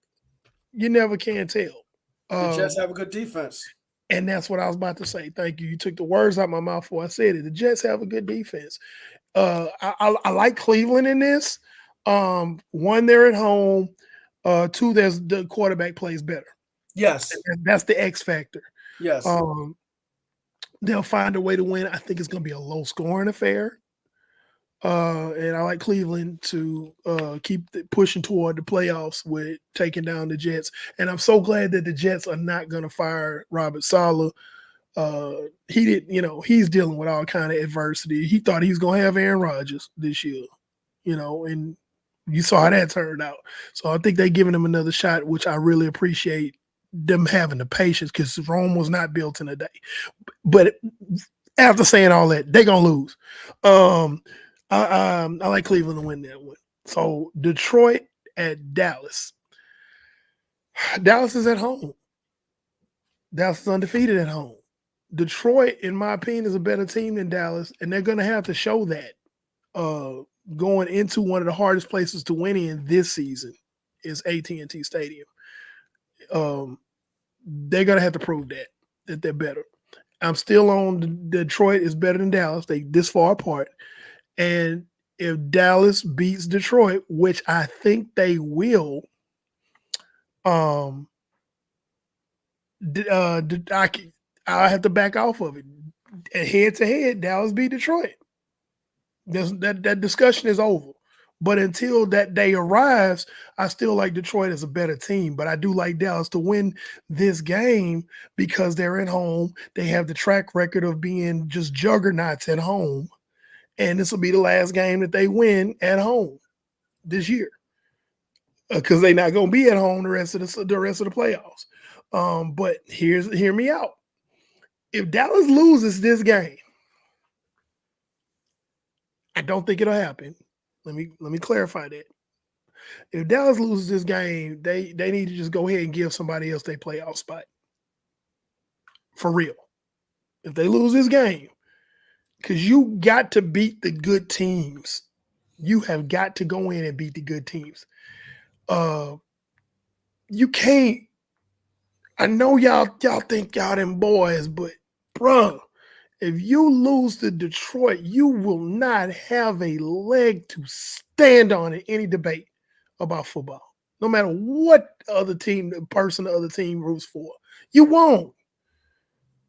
you never can tell.
The
Um,
Jets have a good defense.
and that's what I was about to say. Thank you. You took the words out of my mouth before I said it. The Jets have a good defense. I like Cleveland in this. One, they're at home. Two, there's the quarterback plays better.
Yes.
That's the X factor.
Yes.
Um, they'll find a way to win. I think it's going to be a low scoring affair. And I like Cleveland to keep pushing toward the playoffs with taking down the Jets. And I'm so glad that the Jets are not going to fire Robert Saleh. He did, he's dealing with all kind of adversity. He thought he was going to have Aaron Rodgers this year, and you saw how that turned out. So I think they're giving him another shot, which I really appreciate them having the patience because Rome was not built in a day. But after saying all that, they're gonna lose. I like Cleveland to win that one. So Detroit at Dallas. Dallas is at home. Dallas is undefeated at home. Detroit, in my opinion, is a better team than Dallas, and they're going to have to show that uh, going into one of the hardest places to win in this season is AT&T Stadium. Um, they're going to have to prove that they're better. I'm still on Detroit is better than Dallas. They this far apart, and if Dallas beats Detroit, which I think they will, um, I have to back off of it. Head to head, Dallas beat Detroit. That discussion is over. But until that day arrives, I still like Detroit as a better team. But I do like Dallas to win this game because they're at home. They have the track record of being just juggernauts at home. And this will be the last game that they win at home this year because they're not going to be at home the rest of the playoffs. But hear me out. If Dallas loses this game, I don't think it'll happen. Let me clarify that. If Dallas loses this game, they need to just go ahead and give somebody else their playoff spot. For real. If they lose this game, because you got to beat the good teams. You have got to go in and beat the good teams. You can't. I know y'all think y'all them boys, but bruh, if you lose to Detroit, you will not have a leg to stand on in any debate about football. No matter what other team, the person the other team roots for, you won't.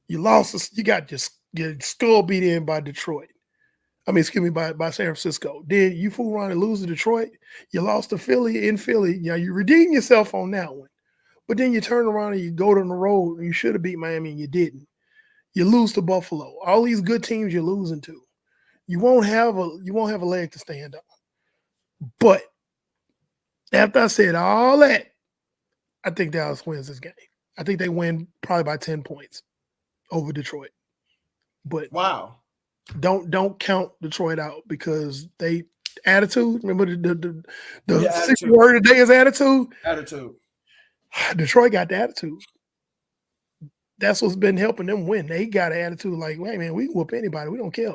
You lost. You got your skull beat in by Detroit. I mean, excuse me, by San Francisco. Then you fool around and lose to Detroit. You lost to Philly in Philly. Now you redeem yourself on that one. But then you turn around and you go to the road and you should have beat Miami and you didn't. You lose to Buffalo. All these good teams you're losing to. You won't have a leg to stand on. But after I said all that, I think Dallas wins this game. I think they win probably by 10 points. over Detroit. But
Wow.
don't count Detroit out because they attitude. Remember the
Yeah,
secret
attitude.
word today is attitude.
Attitude.
Detroit got the attitude. That's what's been helping them win. They got an attitude like, hey man, we can whoop anybody. We don't care.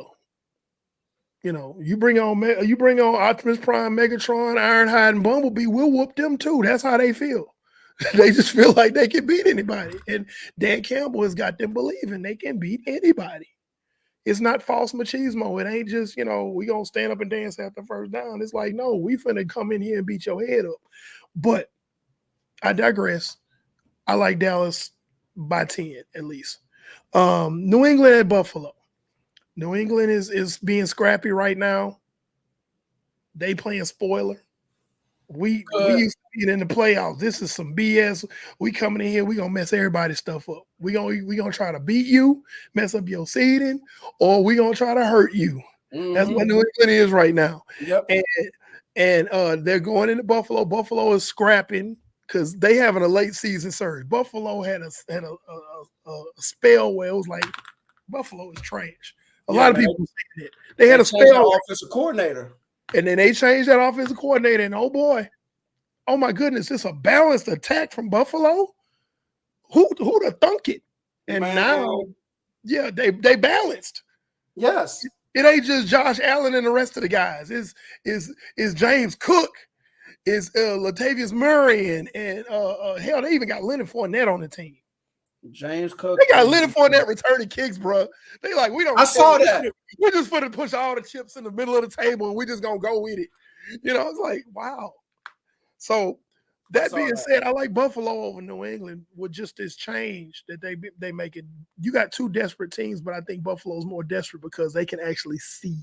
You know, you bring on Optimus Prime, Megatron, Ironhide, and Bumblebee, we'll whoop them too. That's how they feel. They just feel like they can beat anybody. And Dan Campbell has got them believing they can beat anybody. It's not false machismo. It ain't just, we gonna stand up and dance after first down. It's like, no, we finna come in here and beat your head up. But I digress. I like Dallas by 10 at least. New England at Buffalo. New England is being scrappy right now. They playing spoiler. We used to be in the playoffs. This is some BS. We coming in here, we gonna mess everybody's stuff up. We gonna try to beat you, mess up your seeding, or we gonna try to hurt you. That's what New England is right now.
Yep.
And they're going into Buffalo. Buffalo is scrapping because they having a late season surge. Buffalo had a spell where it was like Buffalo is trash. A lot of people saying it. They had a spell
offensive coordinator.
And then they changed that offensive coordinator, and oh boy, oh my goodness, it's a balanced attack from Buffalo. Who'd have thunk it? And now, yeah, they balanced.
Yes,
it ain't just Josh Allen and the rest of the guys. Is James Cook, is Latavius Murray, and hell, they even got Leonard Fournette on the team.
James Cook.
They got Leonard Fournette returning kicks, bro. They like, we don't.
I saw that.
We're just going to push all the chips in the middle of the table, and we're just gonna go with it. It's like, wow. So that being said, I like Buffalo over New England with just this change that they make it. You got two desperate teams, but I think Buffalo's more desperate because they can actually see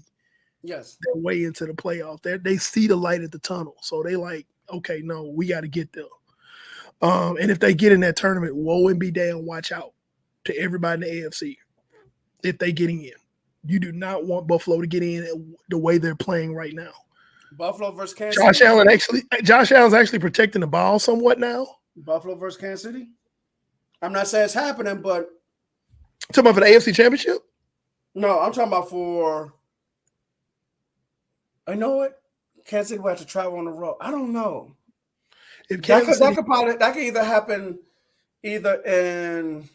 their way into the playoffs. They see the light at the tunnel, so they like, okay, no, we got to get there. And if they get in that tournament, woe and be damn, watch out to everybody in the AFC. If they getting in, you do not want Buffalo to get in the way they're playing right now.
Buffalo versus Kansas
City. Josh Allen's actually protecting the ball somewhat now.
Buffalo versus Kansas City. I'm not saying it's happening, but
talking about for the AFC Championship.
No, I'm talking about for. I know what Kansas City will have to travel on the road. I don't know. That could either happen either in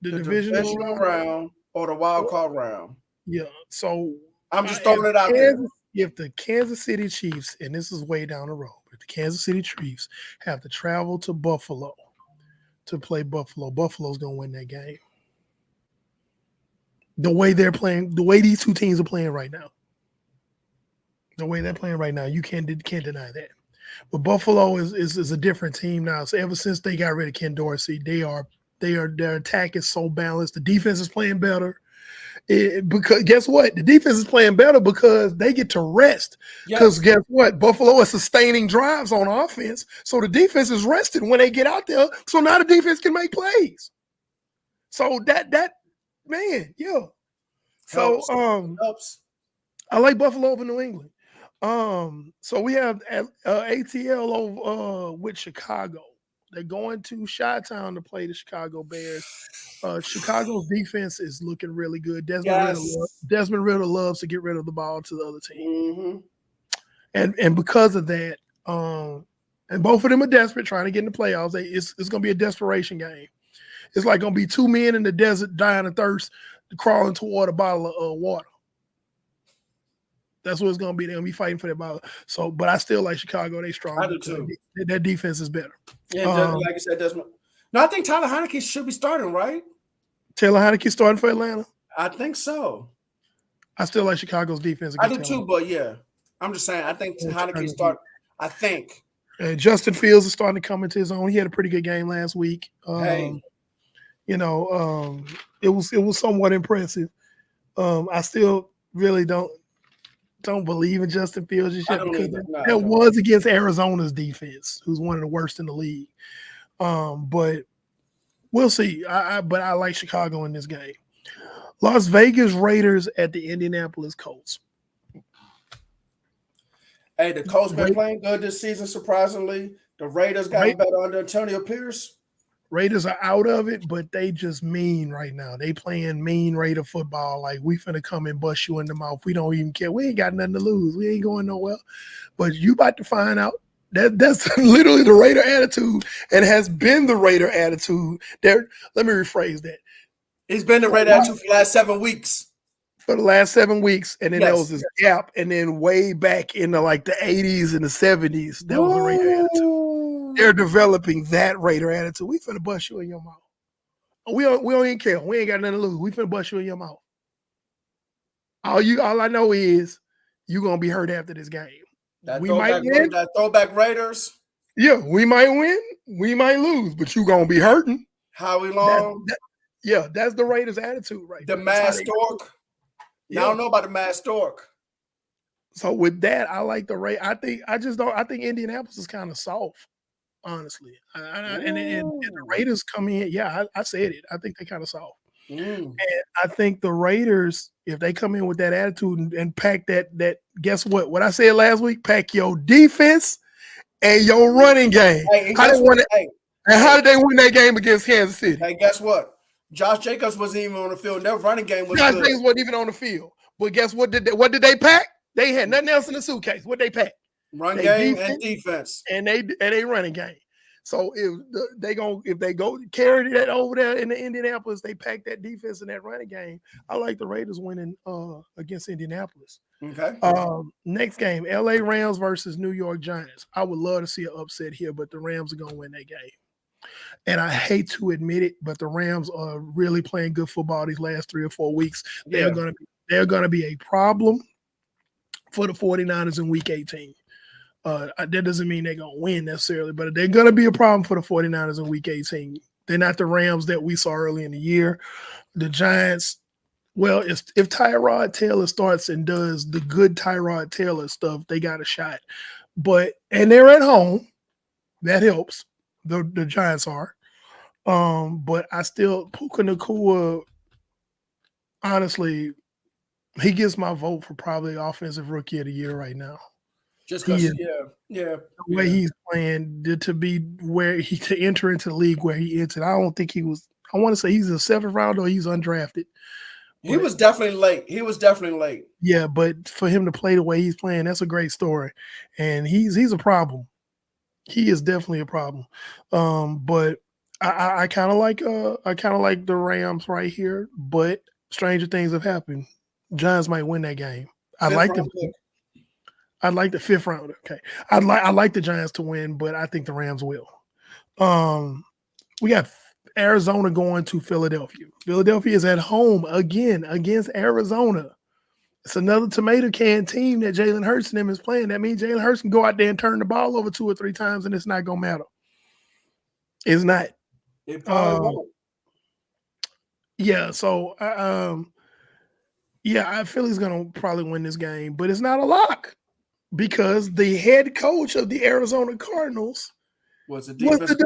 the divisional round or the wild card round.
Yeah, so
I'm just throwing it out there.
If the Kansas City Chiefs, and this is way down the road, if the Kansas City Chiefs have to travel to Buffalo to play Buffalo, Buffalo's gonna win that game. The way they're playing, the way these two teams are playing right now, the way they're playing right now, you can't deny that. But Buffalo is a different team now. So ever since they got rid of Ken Dorsey, their attack is so balanced. The defense is playing better. Because guess what? The defense is playing better because they get to rest. Because guess what? Buffalo is sustaining drives on offense. So the defense is rested when they get out there. So now the defense can make plays. So that man, yeah. So
helps.
I like Buffalo over New England. So we have ATL over with Chicago. They're going to Chi-Town to play the Chicago Bears. Chicago's defense is looking really good. Desmond Ritter loves to get rid of the ball to the other team.
Mm-hmm.
And because of that, and both of them are desperate, trying to get in the playoffs. It's going to be a desperation game. It's like going to be two men in the desert dying of thirst, crawling toward a bottle of water. That's what it's going to be. They're going to be fighting for that ball. So, but I still like Chicago. They strong.
I do too.
Their defense is better.
Yeah, like you said, Desmond. No, I think Tyler Heineke should be starting, right?
Taylor Heineke starting for Atlanta?
I think so.
I still like Chicago's defense.
I do too, but yeah. I'm just saying, I think Heineke start. I think.
And Justin Fields is starting to come into his own. He had a pretty good game last week. It was somewhat impressive. I still really don't believe in Justin Fields just yet because that was against Arizona's defense, who's one of the worst in the league. But we'll see. But I like Chicago in this game. Las Vegas Raiders at the Indianapolis Colts.
Hey, the Colts been playing good this season, surprisingly. The Raiders got better under Antonio Pierce.
Raiders are out of it, but they just mean right now. They playing mean Raider football. Like we finna come and bust you in the mouth. We don't even care. We ain't got nothing to lose. We ain't going nowhere. But you about to find out that's literally the Raider attitude, and has been the Raider attitude. There, let me rephrase that.
He's been the Raider attitude for the last 7 weeks.
For the last 7 weeks, and then there was
Yes.
this gap, and then way back into like the 80s and the 70s, that was a Raider attitude. They're developing that Raider attitude. We finna bust you in your mouth. We don't even care. We ain't got nothing to lose. We finna bust you in your mouth. All I know is you gonna be hurt after this game. We might win.
That throwback Raiders.
Yeah, we might win. We might lose, but you gonna be hurting.
Howie Long.
Yeah, that's the Raiders' attitude, right?
The Mad Stork. Yeah. I don't know about the Mad Stork.
So with that, I like the Raiders. I think Indianapolis is kind of soft, honestly. And the Raiders come in. Yeah, I said it. I think they kind of soft. And I think the Raiders, if they come in with that attitude and pack that, guess what? What I said last week, pack your defense and your running game.
Hey,
how did they win that game against Kansas City?
Hey, guess what? Josh Jacobs wasn't even on the field. Their running game was
Josh
good.
Jacobs wasn't even on the field. But guess what? What did they pack? They had nothing else in the suitcase. What they pack?
Run game and defense.
And they running game. So if they go carry that over there in the Indianapolis, they pack that defense and that running game. I like the Raiders winning against Indianapolis.
Okay.
Next game, LA Rams versus New York Giants. I would love to see an upset here, but the Rams are gonna win that game. And I hate to admit it, but the Rams are really playing good football these last 3 or 4 weeks. They're gonna be a problem for the 49ers in week 18. That doesn't mean they're going to win necessarily, but they're going to be a problem for the 49ers in week 18. They're not the Rams that we saw early in the year. The Giants, well, if Tyrod Taylor starts and does the good Tyrod Taylor stuff, they got a shot. And they're at home. That helps. The Giants are. But I still, Puka Nacua, honestly, he gets my vote for probably offensive rookie of the year right now.
Just because,
the way he's playing to enter into the league where he entered. I don't think he was. I want to say he's a 7th round or he's undrafted.
He was definitely late.
Yeah, but for him to play the way he's playing, that's a great story, and he's a problem. He is definitely a problem. But I kind of like the Rams right here. But stranger things have happened. Giants might win that game. I'd like the 5th round. Okay. I like the Giants to win, but I think the Rams will. We got Arizona going to Philadelphia. Philadelphia is at home again against Arizona. It's another tomato can team that Jalen Hurts and them is playing. That means Jalen Hurts can go out there and turn the ball over 2 or 3 times, and it's not going to matter. It's not.
It probably won't.
Yeah, so Philly's going to probably win this game, but it's not a lock because the head coach of the Arizona Cardinals
was the defensive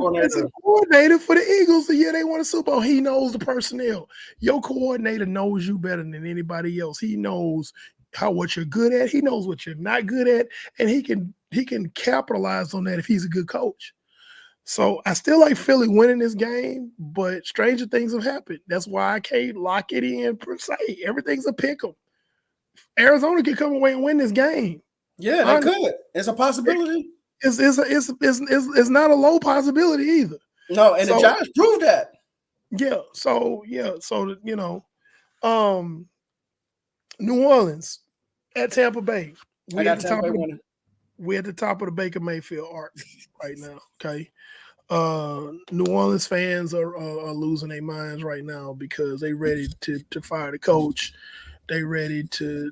coordinator for the Eagles the year they won a Super Bowl. He knows the personnel. Your coordinator knows you better than anybody else. He knows what you're good at. He knows what you're not good at, and he can capitalize on that if he's a good coach. So I still like Philly winning this game, but stranger things have happened. That's why I can't lock it in per se. Everything's a pick 'em. Arizona could come away and win this game.
Yeah, they could. It's a possibility.
It's not a low possibility either.
No, and the Giants proved that.
Yeah. So New Orleans at Tampa Bay. We're at the top of the Baker Mayfield arc right now. Okay. New Orleans fans are losing their minds right now because they ready to fire the coach. They ready to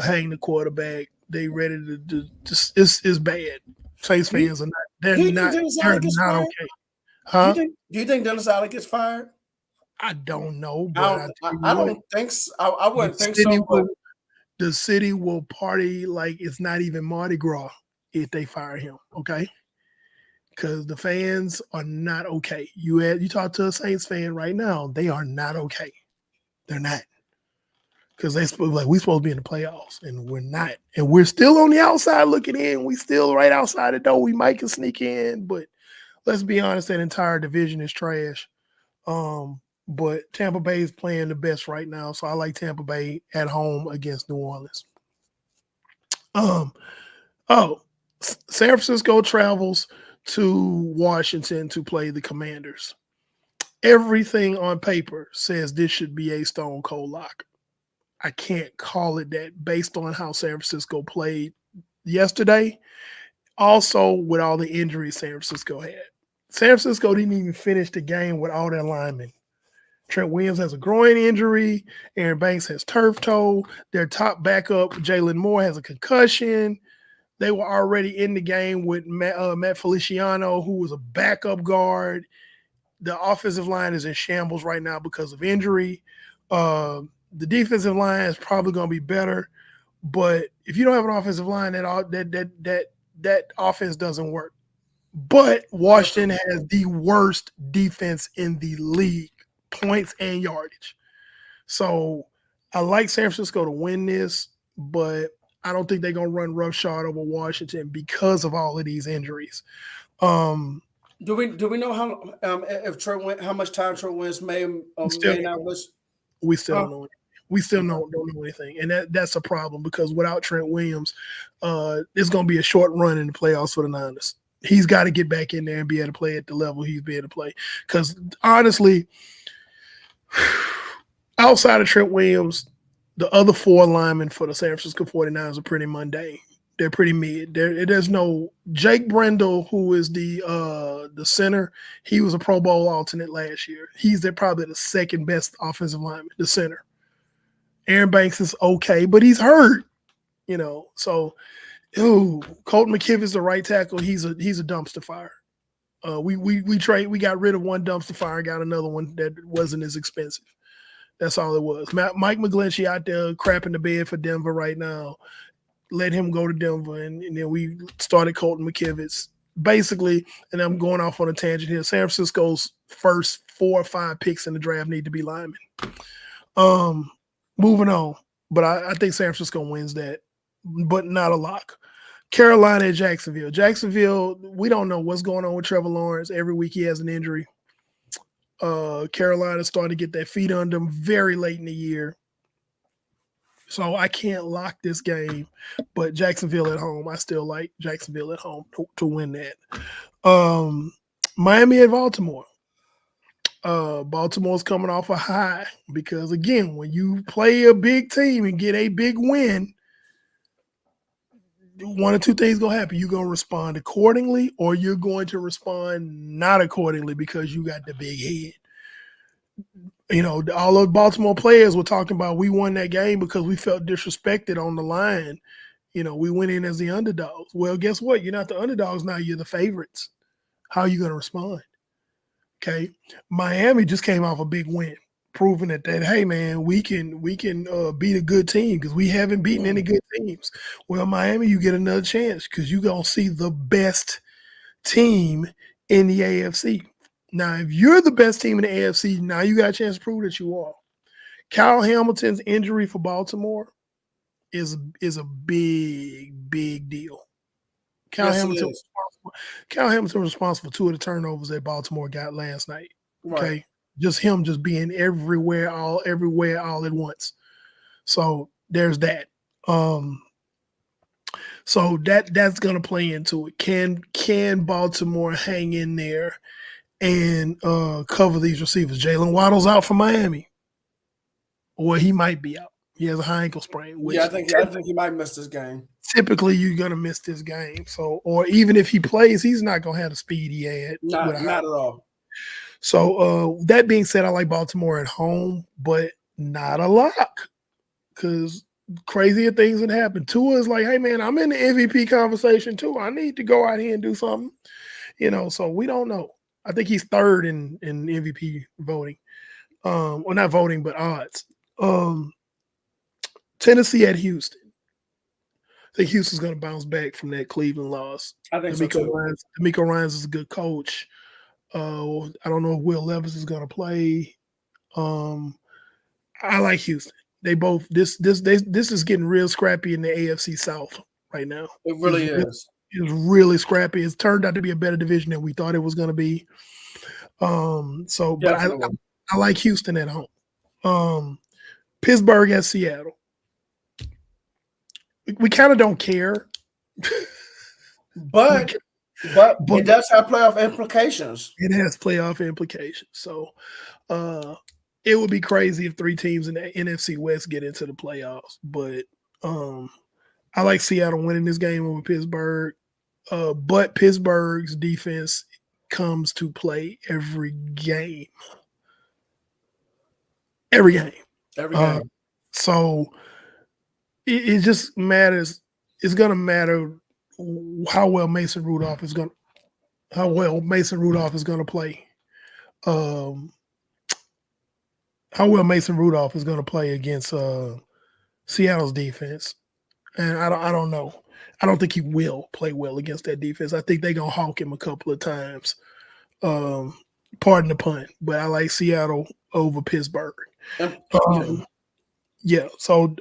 hang the quarterback. They ready to it's bad. Saints fans are not. They're not okay. Huh?
Do you think Dennis Allen gets fired?
I don't know, but
I don't think so. I wouldn't think so. But
the city will party like it's not even Mardi Gras if they fire him. Okay. Because the fans are not okay. You talk to a Saints fan right now, they are not okay. They're not. Because we supposed to be in the playoffs, and we're not. And we're still on the outside looking in. We still right outside the door. We might can sneak in, but let's be honest, that entire division is trash. But Tampa Bay is playing the best right now, so I like Tampa Bay at home against New Orleans. Um, oh, San Francisco travels to Washington to play the Commanders. Everything on paper says this should be a stone cold lock. I can't call it that based on how San Francisco played yesterday. Also, with all the injuries San Francisco had. San Francisco didn't even finish the game with all their linemen. Trent Williams has a groin injury. Aaron Banks has turf toe. Their top backup, Jalen Moore, has a concussion. They were already in the game with Matt Feliciano, who was a backup guard. The offensive line is in shambles right now because of injury. The defensive line is probably going to be better, but if you don't have an offensive line, that offense doesn't work. But Washington has the worst defense in the league, points and yardage. So I like San Francisco to win this, but I don't think they're going to run roughshod over Washington because of all of these injuries.
Do we know how if how much time Trent Wentz
Still,
may not wish?
we still
Huh?
don't know. We still
Okay.
don't know anything, and that's a problem because without Trent Williams, it's going to be a short run in the playoffs for the Niners. He's got to get back in there and be able to play at the level he's been able to play. Because honestly, outside of Trent Williams, the other four linemen for the San Francisco 49ers are pretty mundane. They're pretty mid. There's no Jake Brendel, who is the center. He was a Pro Bowl alternate last year. He's probably the second best offensive lineman, the center. Aaron Banks is okay, but he's hurt. So Colton McKivit's the right tackle. He's a dumpster fire. We got rid of one dumpster fire and got another one that wasn't as expensive. That's all it was. Mike McGlinchey out there crapping the bed for Denver right now. Let him go to Denver, and then we started Colton McKivitz. Basically, and I'm going off on a tangent here, San Francisco's first 4 or 5 picks in the draft need to be linemen. Moving on. But I think San Francisco wins that, but not a lock. Carolina and Jacksonville. Jacksonville, we don't know what's going on with Trevor Lawrence. Every week he has an injury. Carolina starting to get their feet under them very late in the year. So I can't lock this game, but Jacksonville at home, I still like Jacksonville at home to win that. Miami and Baltimore. Baltimore's coming off a high because, again, when you play a big team and get a big win, one or two things going to happen. You're going to respond accordingly, or you're going to respond not accordingly because you got the big head. All those Baltimore players were talking about we won that game because we felt disrespected on the line. We went in as the underdogs. Well, guess what? You're not the underdogs now. You're the favorites. How are you going to respond? Okay. Miami just came off a big win, proving that hey, man, we can beat a good team because we haven't beaten any good teams. Well, Miami, you get another chance because you're going to see the best team in the AFC. Now, if you're the best team in the AFC, now you got a chance to prove that you are. Kyle Hamilton's injury for Baltimore is a big deal. Kyle Hamilton was responsible for 2 of the turnovers that Baltimore got last night. Okay,
Right.
just him just being everywhere all at once. So there's that. So that's gonna play into it. Can Baltimore hang in there and cover these receivers? Jalen Waddle's out for Miami, or he might be out. He has a high ankle sprain, which
Yeah, I think he might miss this game.
typically you're gonna miss this game. So, or even if he plays, he's not gonna have the speed he had with a high.
Not at all.
So that being said, I like Baltimore at home, but not a lock because crazier things would happen. Tua is like, hey man, I'm in the MVP conversation too. I need to go out here and do something. So we don't know. I think he's third in MVP voting. Well, not voting, but odds. Tennessee at Houston. I think Houston's going to bounce back from that Cleveland loss.
I think so too.
D'Amico Ryans is a good coach. I don't know if Will Levis is going to play. I like Houston. They both this is getting real scrappy in the AFC South right now.
It really is.
It's really scrappy. It's turned out to be a better division than we thought it was going to be. But
Definitely.
I like Houston at home. Um, Pittsburgh at Seattle. We kind of don't care. we,
But but
but
it does have playoff implications.
it has playoff implications. So uh, it would be crazy if three teams in the NFC West get into the playoffs. But um, I like Seattle winning this game over Pittsburgh. But Pittsburgh's defense comes to play every game. Every game.
Every
Uh,
game.
so it just matters. It's gonna matter how well Mason Rudolph is gonna how well Mason Rudolph is gonna play. Um, how well Mason Rudolph is gonna play against Seattle's defense, and I don't know. I don't think he will play well against that defense. I think they're gonna hawk him a couple of times. Um, pardon the pun, but I like Seattle over Pittsburgh.
And, yeah,
Um, yeah. So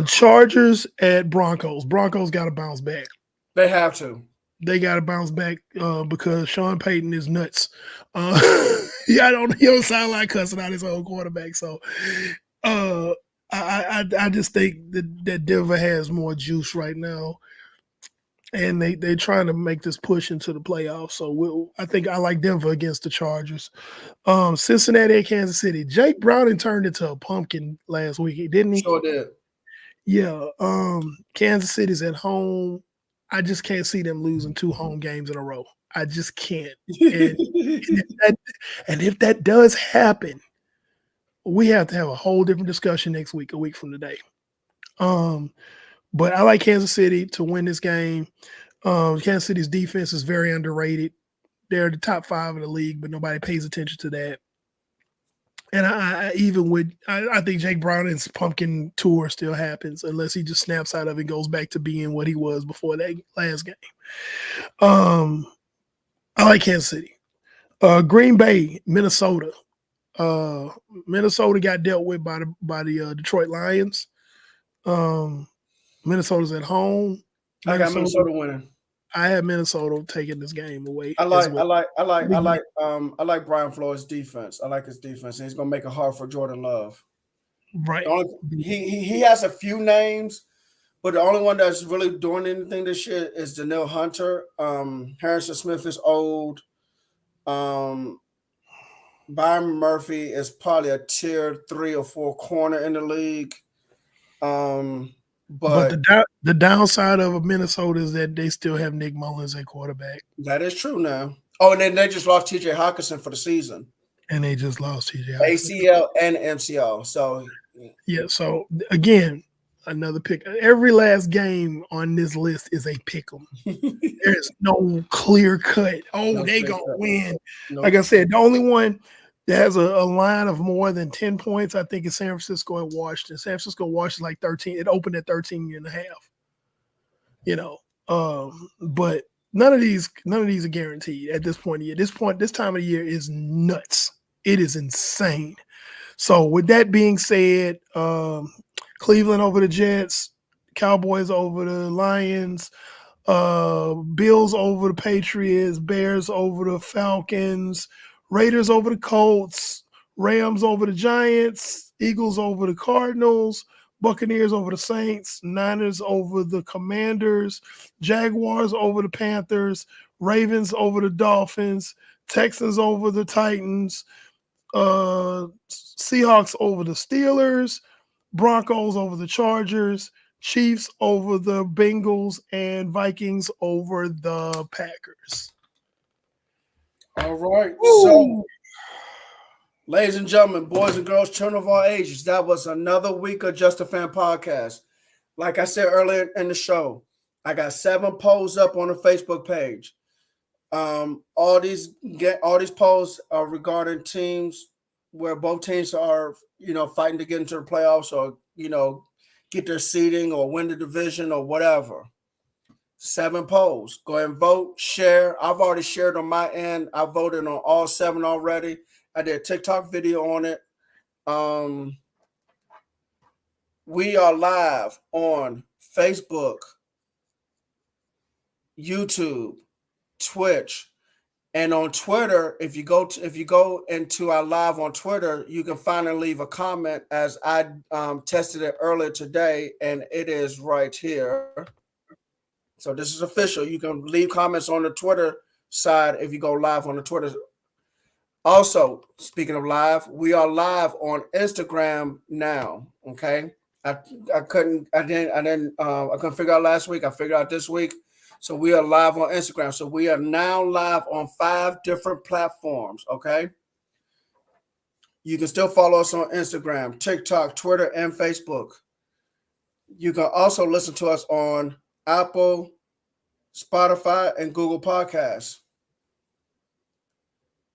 Chargers at Broncos. Broncos got to bounce back.
they have to.
They got to bounce back because Sean Payton is nuts. Yeah, he don't sound like cussing out his own quarterback. So uh, I just think that Denver has more juice right now, and they're trying to make this push into the playoffs. So I think I like Denver against the Chargers. Cincinnati at Kansas City. Jake Browning turned into a pumpkin last week, didn't he?
Sure did.
Yeah. Kansas City's at home. I just can't see them losing 2 home games in a row. I just can't. And, and if that and if that does happen, we have to have a whole different discussion next week, a week from today. But I like Kansas City to win this game. Kansas City's defense is very underrated. They're the top 5 in the league, but nobody pays attention to that. And I think Jake Browning's pumpkin tour still happens unless he just snaps out of it and goes back to being what he was before that last game. I like Kansas City. Green Bay, Minnesota. Minnesota got dealt with by the Detroit Lions. Minnesota's at home.
I got Minnesota winning.
I have Minnesota taking this game away
I
as
like, I
well.
like, I like, I like, I like Brian Flores' defense. I like his defense, and he's gonna make it hard for Jordan Love.
Right.
The only, he has a few names, but the only one that's really doing anything this year is Daniil Hunter. Harrison Smith is old. Um, Byron Murphy is probably a tier 3 or 4 corner in the league.
But
But
the downside of Minnesota is that they still have Nick Mullins at quarterback,
that is true now. Oh, and then they just lost T.J. Hawkinson for the season,
and they just lost TJ Hawkinson.
ACL and MCL. So
Yeah. So again, another pick. Every last game on this list is a pick 'em. There's no clear cut. Oh,
no
they
clear
gonna
cut.
win.
No.
Like I said, the only one that has a line of more than 10 points, I think, is San Francisco and Washington. San Francisco, Washington, like 13. It opened at 13 and a half. You know, but none of these are guaranteed at this point of year. This time of the year is nuts. It is insane. So with that being said, Cleveland over the Jets, Cowboys over the Lions, Bills over the Patriots, Bears over the Falcons, Raiders over the Colts, Rams over the Giants, Eagles over the Cardinals, Buccaneers over the Saints, Niners over the Commanders, Jaguars over the Panthers, Ravens over the Dolphins, Texans over the Titans, Seahawks over the Steelers, Broncos over the Chargers, Chiefs over the Bengals, and Vikings over the Packers.
All right.
Ooh.
So, ladies and gentlemen, boys and girls, children of all ages, that was another week of Just a Fan podcast. Like I said earlier in the show, I got 7 polls up on the Facebook page. All these polls are regarding teams where both teams are, fighting to get into the playoffs or, get their seeding or win the division or whatever. 7 polls. Go ahead and vote, share. I've already shared on my end. I voted on all 7 already. I did a TikTok video on it. We are live on Facebook, YouTube, Twitch, and on Twitter. If you go into our live on Twitter, you can find and leave a comment. As I tested it earlier today, and it is right here. So this is official. You can leave comments on the Twitter side if you go live on the Twitter. Also, speaking of live, we are live on Instagram now. Okay, I I couldn't figure out last week. I figured out this week. So we are live on Instagram. So we are now live on 5 different platforms. Okay, you can still follow us on Instagram, TikTok, Twitter, and Facebook. You can also listen to us on Apple, Spotify, and Google Podcasts.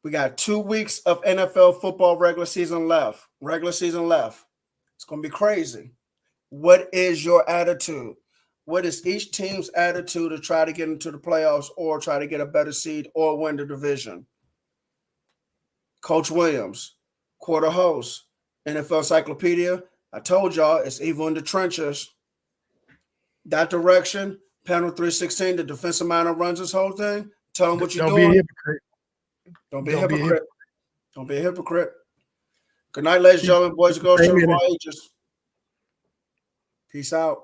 We got 2 weeks of NFL football regular season left. Regular season left. It's going to be crazy. What is your attitude? What is each team's attitude to try to get into the playoffs or try to get a better seed or win the division? Coach Williams, quarter host, NFL Encyclopedia. I told y'all it's evil in the trenches. That direction, Panel 316, the defensive mind runs this whole thing. Tell them what you're
Don't be a
doing.
hypocrite.
Don't be a hypocrite. Don't be a hypocrite. Good night, ladies and gentlemen, boys and girls, children of all ages. Peace out.